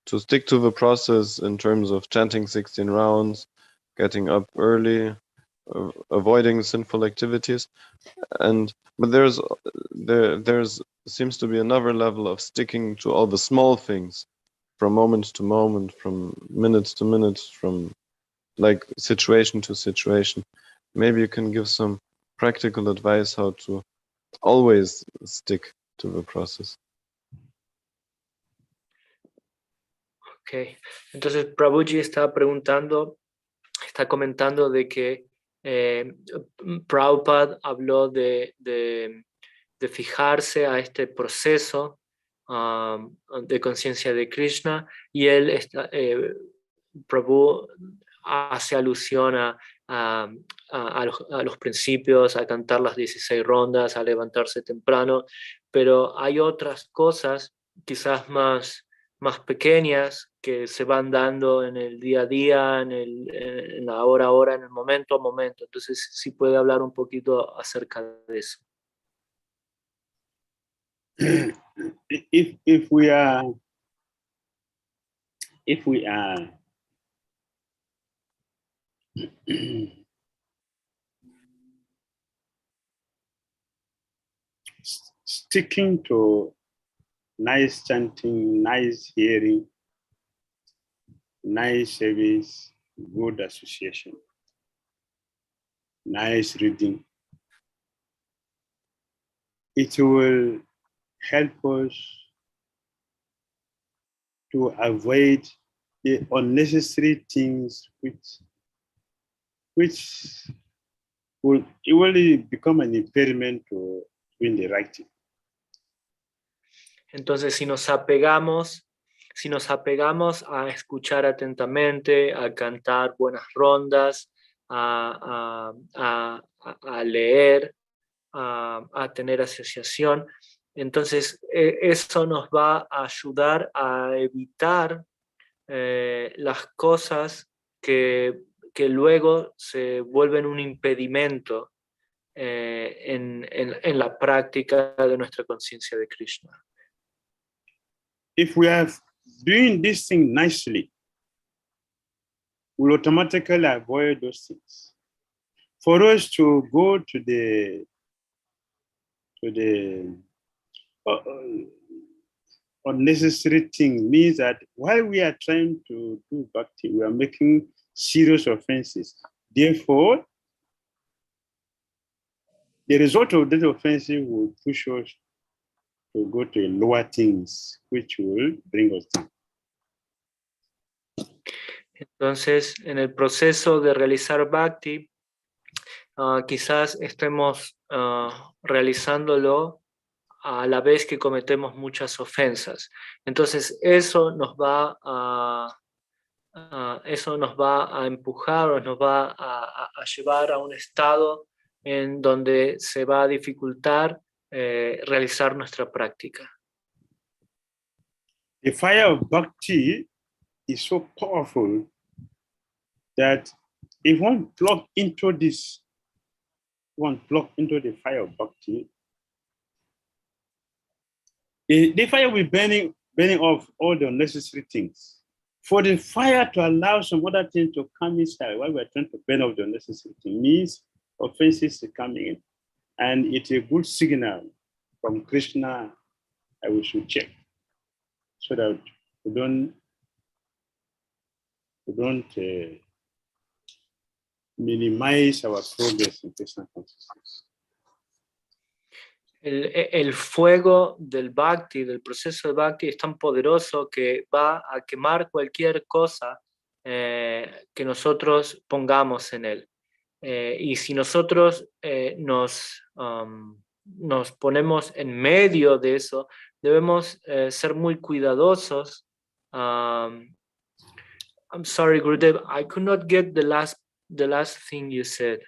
stick to the process in terms of chanting 16 rounds, getting up early, avoiding sinful activities, but there's seems to be another level of sticking to all the small things, from moment to moment, from minutes to minutes, from like situation to situation. Maybe you can give some practical advice how to always stick to the process. Okay. Entonces Prabhuji está comentando de que Prabhupada habló de fijarse a este proceso de conciencia de Krishna, y él Prabhu hace alusión a los principios, a cantar las 16 rondas, a levantarse temprano, pero hay otras cosas quizás más pequeñas que se van dando en el día a día, en la hora a hora, en el momento a momento. Entonces, sí puede hablar un poquito acerca de eso. If we are sticking to nice chanting, nice hearing, nice service, good association, nice reading, it will help us to avoid the unnecessary things which will eventually become an impediment to doing the right thing. Entonces, si nos apegamos a escuchar atentamente, a cantar buenas rondas, a leer, a tener asociación, entonces eso nos va a ayudar a evitar las cosas que luego se vuelven un impedimento en la práctica de nuestra conciencia de Krishna. If we are doing this thing nicely, we'll automatically avoid those things. For us to go to the unnecessary thing means that while we are trying to do bhakti, we are making serious offenses. Therefore, the result of that offenses will push us to go to lower things, which will bring us down. Entonces, en el proceso de realizar bhakti, quizás estemos realizándolo a la vez que cometemos muchas ofensas. Entonces, eso nos va a empujar o nos va a llevar a un estado en donde se va a dificultar realizar nuestra práctica. The fire of bhakti is so powerful that if one plug into the fire of bhakti, The fire will burning off all the unnecessary things. For the fire to allow some other things to come inside while we're trying to burn off the unnecessary thing means offenses are coming in. And it's a good signal from Krishna that we should check so that we don't minimize our progress in Krishna consciousness. El fuego del Bhakti, del proceso de Bhakti, es tan poderoso que va a quemar cualquier cosa que nosotros pongamos en él. Y si nosotros nos ponemos en medio de eso, debemos ser muy cuidadosos. I'm sorry, Gurudev, I could not get the last thing you said.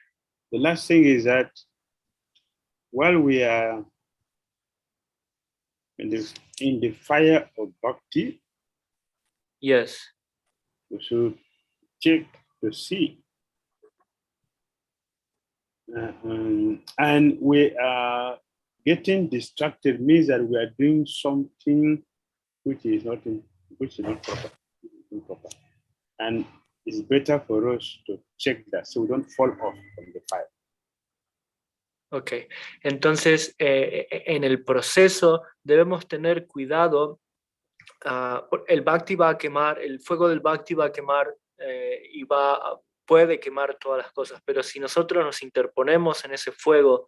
The last thing is that while we are in the fire of Bhakti, yes, we should check to see. And we are getting distracted means that we are doing something which is not proper. And it's better for us to check that so we don't fall off from the fire. Ok, entonces en el proceso debemos tener cuidado. El Bhakti va a quemar, el fuego del Bhakti va a quemar y puede quemar todas las cosas, pero si nosotros nos interponemos en ese fuego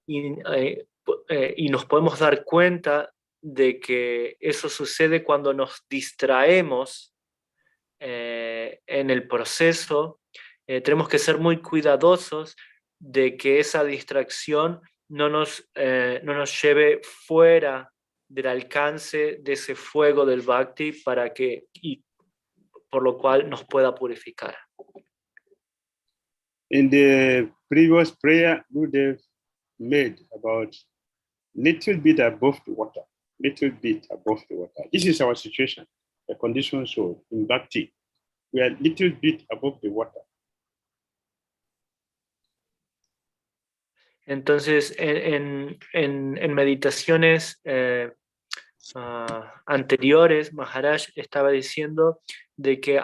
y nos podemos dar cuenta de que eso sucede cuando nos distraemos en el proceso, tenemos que ser muy cuidadosos de que esa distracción no nos lleve fuera del alcance de ese fuego del Bhakti y por lo cual nos pueda purificar. In the previous prayer, Gurudev made about little bit above the water, little bit above the water. This is our situation, the condition soul in Bhakti. We are little bit above the water. Entonces, en meditaciones anteriores, Maharaj estaba diciendo de que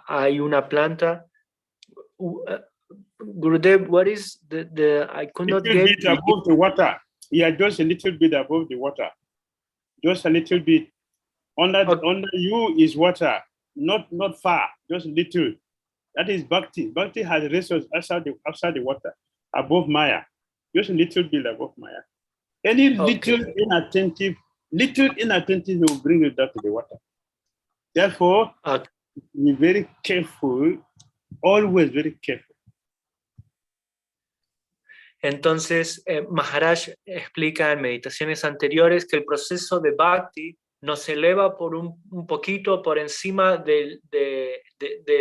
hay una planta. Gurudev, what is I could not get bit above the water. Yeah, just a little bit above the water. Just a little bit. Under you is water, not far, just little. That is Bhakti. Bhakti has resources outside the water, above Maya. Just a little bit above Maya. Any little inattentive will bring you down to the water. Therefore, be very careful, always very careful. Entonces, Maharaj explica en meditaciones anteriores que el proceso de Bhakti nos eleva por un poquito por encima de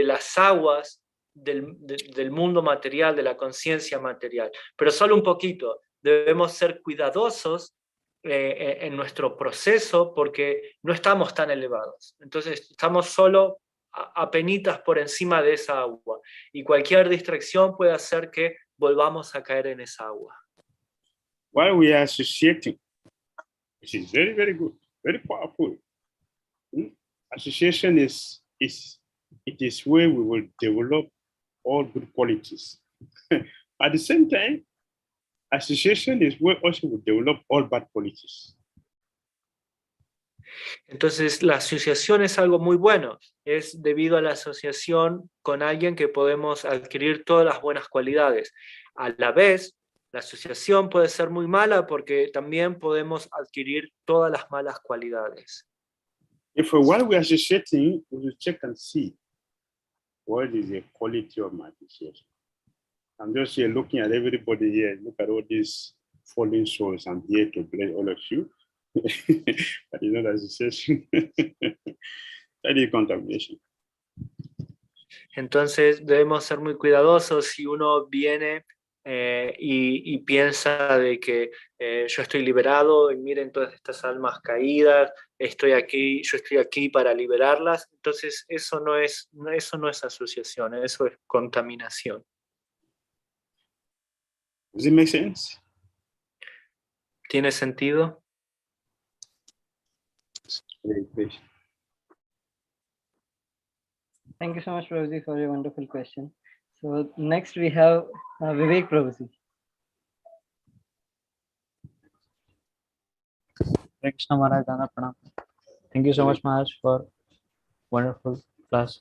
las aguas del mundo material, de la conciencia material, pero solo un poquito. Debemos ser cuidadosos en nuestro proceso porque no estamos tan elevados. Entonces estamos solo apenitas por encima de esa agua y cualquier distracción puede hacer que volvamos a caer en esa agua. While we are associating, which is very, very good, very powerful. Association is where we will develop all good qualities. At the same time, association is where also we develop all bad qualities. Entonces, la asociación es algo muy bueno. Es debido a la asociación con alguien que podemos adquirir todas las buenas cualidades. A la vez, la asociación puede ser muy mala porque también podemos adquirir todas las malas cualidades. If while we are associating, we will check and see what is the quality of my association. I'm just here looking at everybody here. Look at all these fallen souls. I'm here to bless all of you. But it's not association. That is contamination. Entonces debemos ser muy cuidadosos si uno viene y piensa de que yo estoy liberado y miren todas estas almas caídas, yo estoy aquí para liberarlas. Entonces eso no es asociación, eso es contaminación. Does it make sense? ¿Tiene sentido? Thank you so much, Prabhuji, for your wonderful question. So next we have Vivek Prabhuji. Krishna Maharaj, Dana Pranam. Thank you so much, Maharaj, for wonderful class.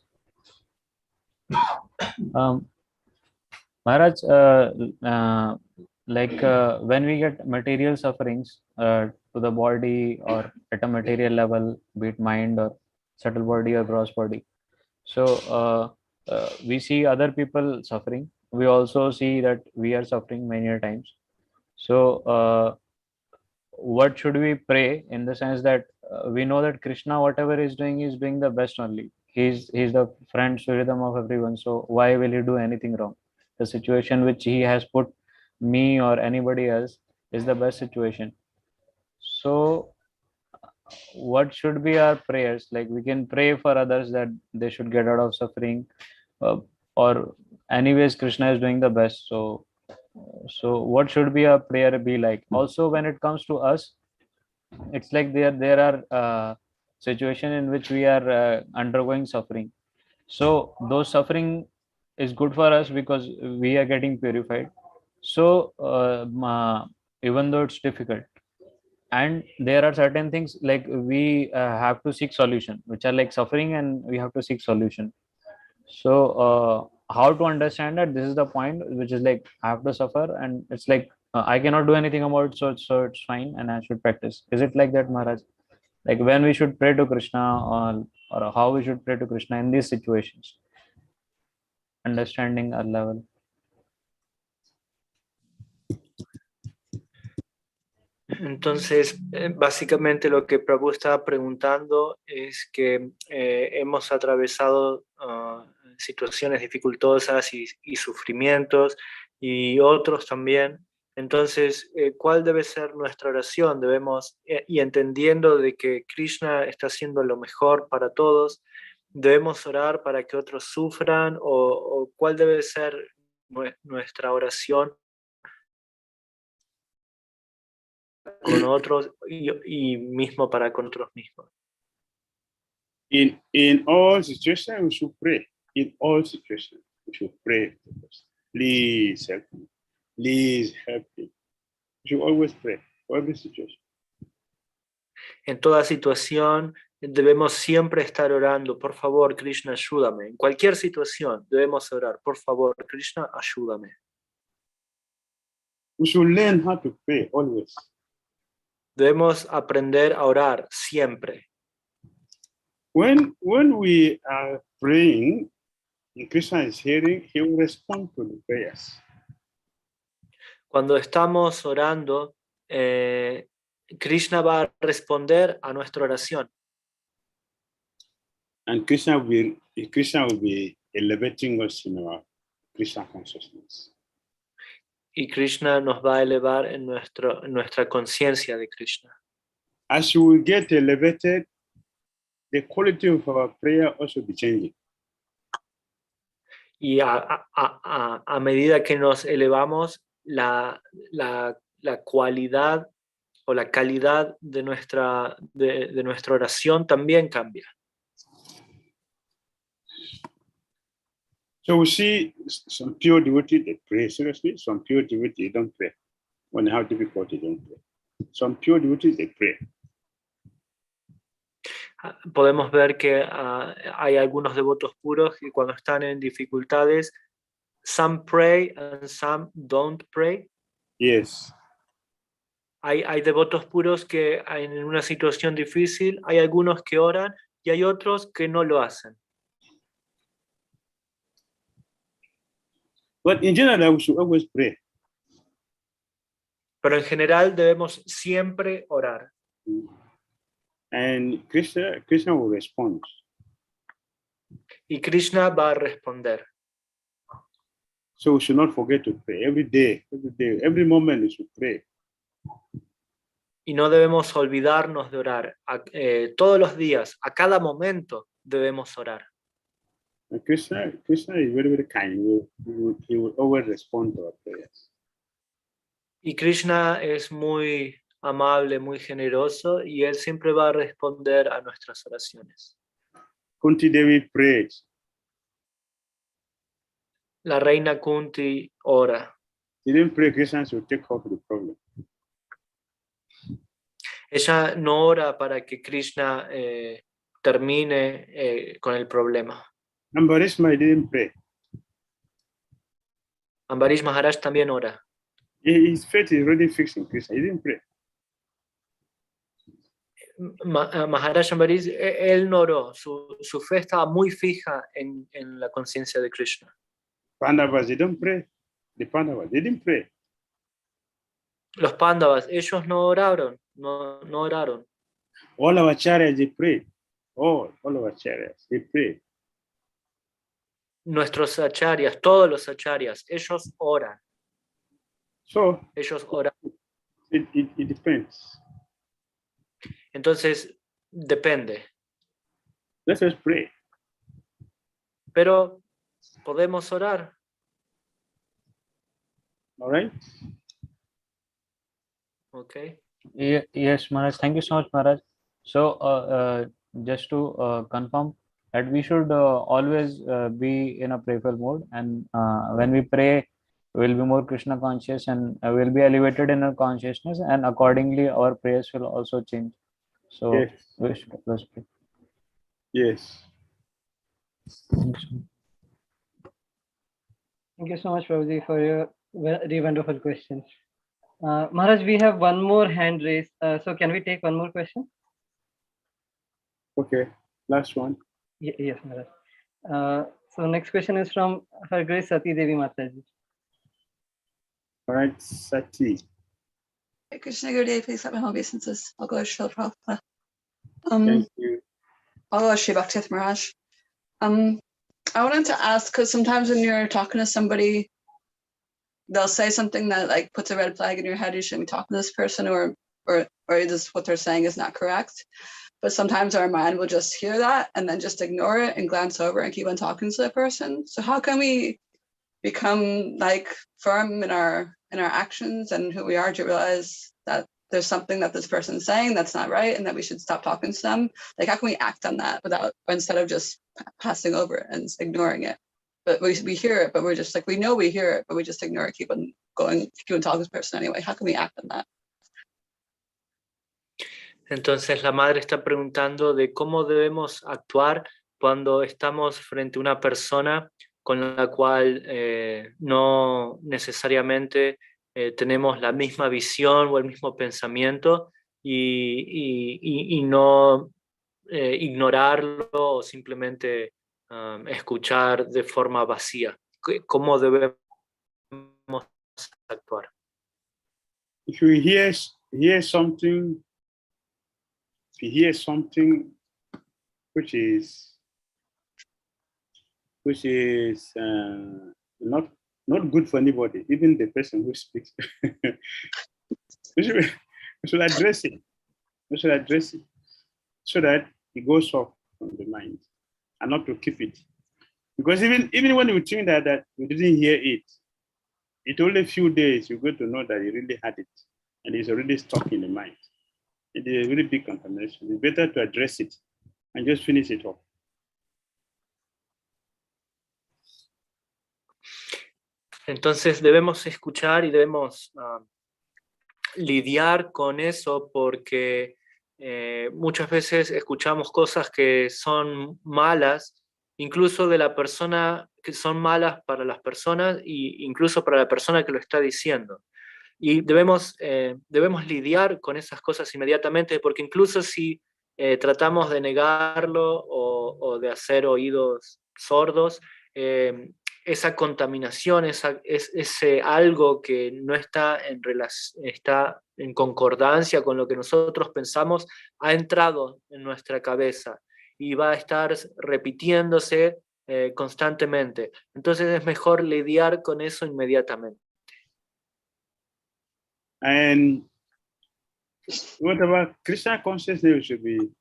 Maharaj, when we get material sufferings to the body or at a material level, be it mind or subtle body or gross body, so we see other people suffering. We also see that we are suffering many times. So what should we pray, in the sense that we know that Krishna, whatever he's doing the best only. He's the friend Suridam of everyone. So why will he do anything wrong? The situation which he has put me or anybody else is the best situation. So what should be our prayers? Like, we can pray for others that they should get out of suffering, or anyways Krishna is doing the best. So what should be our prayer be like? Also, when it comes to us, it's like there are situation in which we are undergoing suffering. So those suffering is good for us because we are getting purified. So even though it's difficult, and there are certain things like we have to seek solution, which are like suffering, and we have to seek solution. So how to understand that this is the point which is like I have to suffer, and it's like I cannot do anything about it, so it's fine and I should practice. Is it like that, Maharaj? Like when we should pray to Krishna, or how we should pray to Krishna in these situations, understanding our level. Entonces, básicamente lo que Prabhu estaba preguntando es que hemos atravesado situaciones dificultosas y sufrimientos, y otros también. Entonces, ¿cuál debe ser nuestra oración? Debemos, y entendiendo de que Krishna está haciendo lo mejor para todos, ¿debemos orar para que otros sufran? ¿O cuál debe ser nuestra oración con otros y mismo para con otros mismos? In all situations, we should pray. In all situations, we should pray. Please help me. Please help me. We should always pray for every situation. En toda situación debemos siempre estar orando. Por favor, Krishna, ayúdame. En cualquier situación debemos orar. Por favor, Krishna, ayúdame. We should learn how to pray always. Debemos aprender a orar siempre. When we are praying, and Krishna is hearing, he will respond to the prayers. Cuando estamos orando, Krishna va a responder a nuestra oración. And Krishna will be elevating us in our Krishna consciousness. Y Krishna nos va a elevar en nuestra conciencia de Krishna. As we get elevated, the quality of our prayer also be changing. Y a medida que nos elevamos, la cualidad o la calidad de nuestra oración también cambia. So we see some pure devotees, they pray seriously. Some pure devotees don't pray. When they have difficulty, they don't pray. Some pure devotees, they pray. Podemos ver que hay algunos devotos puros que cuando están en dificultades, some pray and some don't pray. Yes. Hay devotos puros que en una situación difícil, hay algunos que oran y hay otros que no lo hacen. But in general, we should always pray. Pero en general debemos siempre orar. And Krishna will respond. Y Krishna va a responder. So we should not forget to pray every day, every moment we should pray. Y no debemos olvidarnos de orar. Todos los días, a cada momento debemos orar. And Krishna is very, very kind. He will always respond to our prayers. Y Krishna es muy amable, muy generoso, y Él siempre va a responder a nuestras oraciones. Kunti Devi prayed. La reina Kunti ora. She didn't pray Krishna should take off the problem. Ella no ora para que Krishna termine con el problema. Ambarish Maharaj didn't pray. Ambarish Maharaj también ora. His faith is already fixed in Krishna. He didn't pray. Maharaj Ambarish, él no oró. Su fe estaba muy fija en la conciencia de Krishna. Pandavas didn't pray. The Pandavas didn't pray. Los Pandavas, ellos no oraron. No oraron. All our acharyas, they prayed. All our acharyas, they prayed. Nuestros acharyas, todos los acharyas, ellos oran. So, ellos oran. It depends. Entonces, depende. Let us pray. Pero podemos orar. All right? Okay. Yes, Maharaj. Thank you so much, Maharaj. So, just to confirm that we should always be in a prayerful mode, and when we pray, we'll be more Krishna conscious and we'll be elevated in our consciousness, and accordingly, our prayers will also change. So, yes. We should always pray. Yes. Thank you so much, Prabhuji, for your very wonderful questions. Maharaj, we have one more hand raised. So can we take one more question? Okay, last one. Yes, Maharaj. So next question is from Her Grace Sati Devi Mataji. All right, Sati. Krishna Gurudev, please let my obeisances. I'll go to Srila Prabhupada. Thank you. I'll go to Sri Bhakti Maharaj. I wanted to ask, because sometimes when you're talking to somebody, they'll say something that like puts a red flag in your head. You shouldn't be talking to this person, or this what they're saying is not correct. But sometimes our mind will just hear that and then just ignore it and glance over and keep on talking to the person. So how can we become like firm in our actions and who we are to realize that there's something that this person's saying that's not right and that we should stop talking to them? Like, how can we act on that instead of just passing over it and ignoring it? But we hear it, but we're just like, we know we hear it, but we just ignore it, keep on talking to this person anyway. How can we act on that? Entonces la madre está preguntando de cómo debemos actuar cuando estamos frente a una persona con la cual no necesariamente tenemos la misma visión o el mismo pensamiento y no ignorarlo o simplemente escuchar de forma vacía. ¿Cómo debemos actuar? If you hear something which is not good for anybody, even the person who speaks, we should address it. We should address it so that it goes off from the mind, and not to keep it. Because even when you think that you didn't hear it, it's only a few days you're going to know that you really had it, and it's already stuck in the mind. It is a really big contamination. It's better to address it and just finish it off. Entonces debemos escuchar y debemos lidiar con eso, porque muchas veces escuchamos cosas que son malas, incluso de la persona, que son malas para las personas e incluso para la persona que lo está diciendo. Y debemos lidiar con esas cosas inmediatamente, porque incluso si tratamos de negarlo o de hacer oídos sordos, esa contaminación, ese algo que no está en concordancia con lo que nosotros pensamos, ha entrado en nuestra cabeza y va a estar repitiéndose constantemente. Entonces es mejor lidiar con eso inmediatamente. And whatever Krishna consciousness should be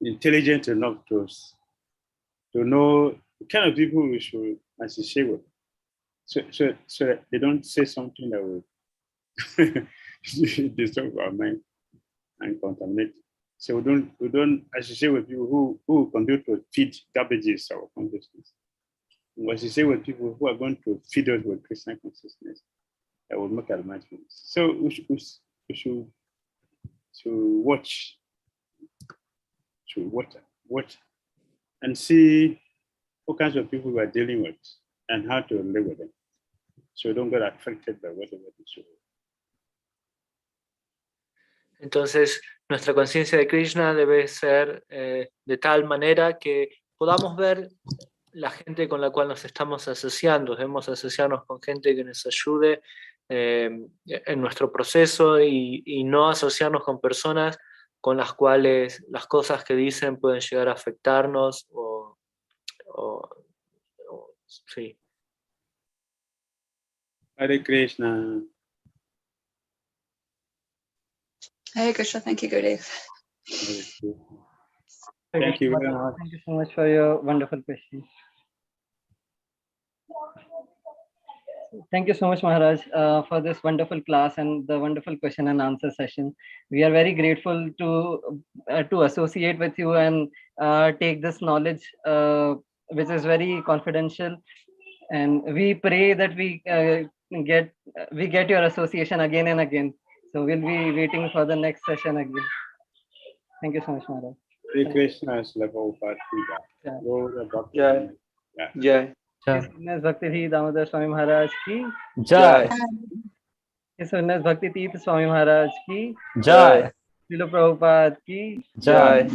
intelligent enough to know the kind of people we should associate with. so that they don't say something that will disturb our mind and contaminate. So we don't associate with people who continue to feed garbages our consciousness. We associate with people who are going to feed us with Krishna consciousness that will make our mind. So we should watch and see what kinds of people we are dealing with and how to live with them, so don't get affected by whatever they show. Entonces, nuestra conciencia de Krishna debe ser de tal manera que podamos ver la gente con la cual nos estamos asociando. Debemos asociarnos con gente que nos ayude en nuestro proceso y no asociarnos con personas con las cuales las cosas que dicen pueden llegar a afectarnos sí. Hare Krishna. Hare Krishna. Thank you, Gurudev. Thank you very much. Thank you so much for your wonderful questions. Thank you so much, Maharaj, for this wonderful class and the wonderful question and answer session. We are very grateful to associate with you and take this knowledge, which is very confidential. And we pray that we get your association again and again. So we'll be waiting for the next session again. Thank you so much, Maharaj. Hare Krishna is level Jai. Jai. His Holiness Bhakti Damodara Swami Maharaj ki Jai. His Holiness Bhakti Tirtha Swami Maharaj ki Jai. Srila Prabhupada ki Jai.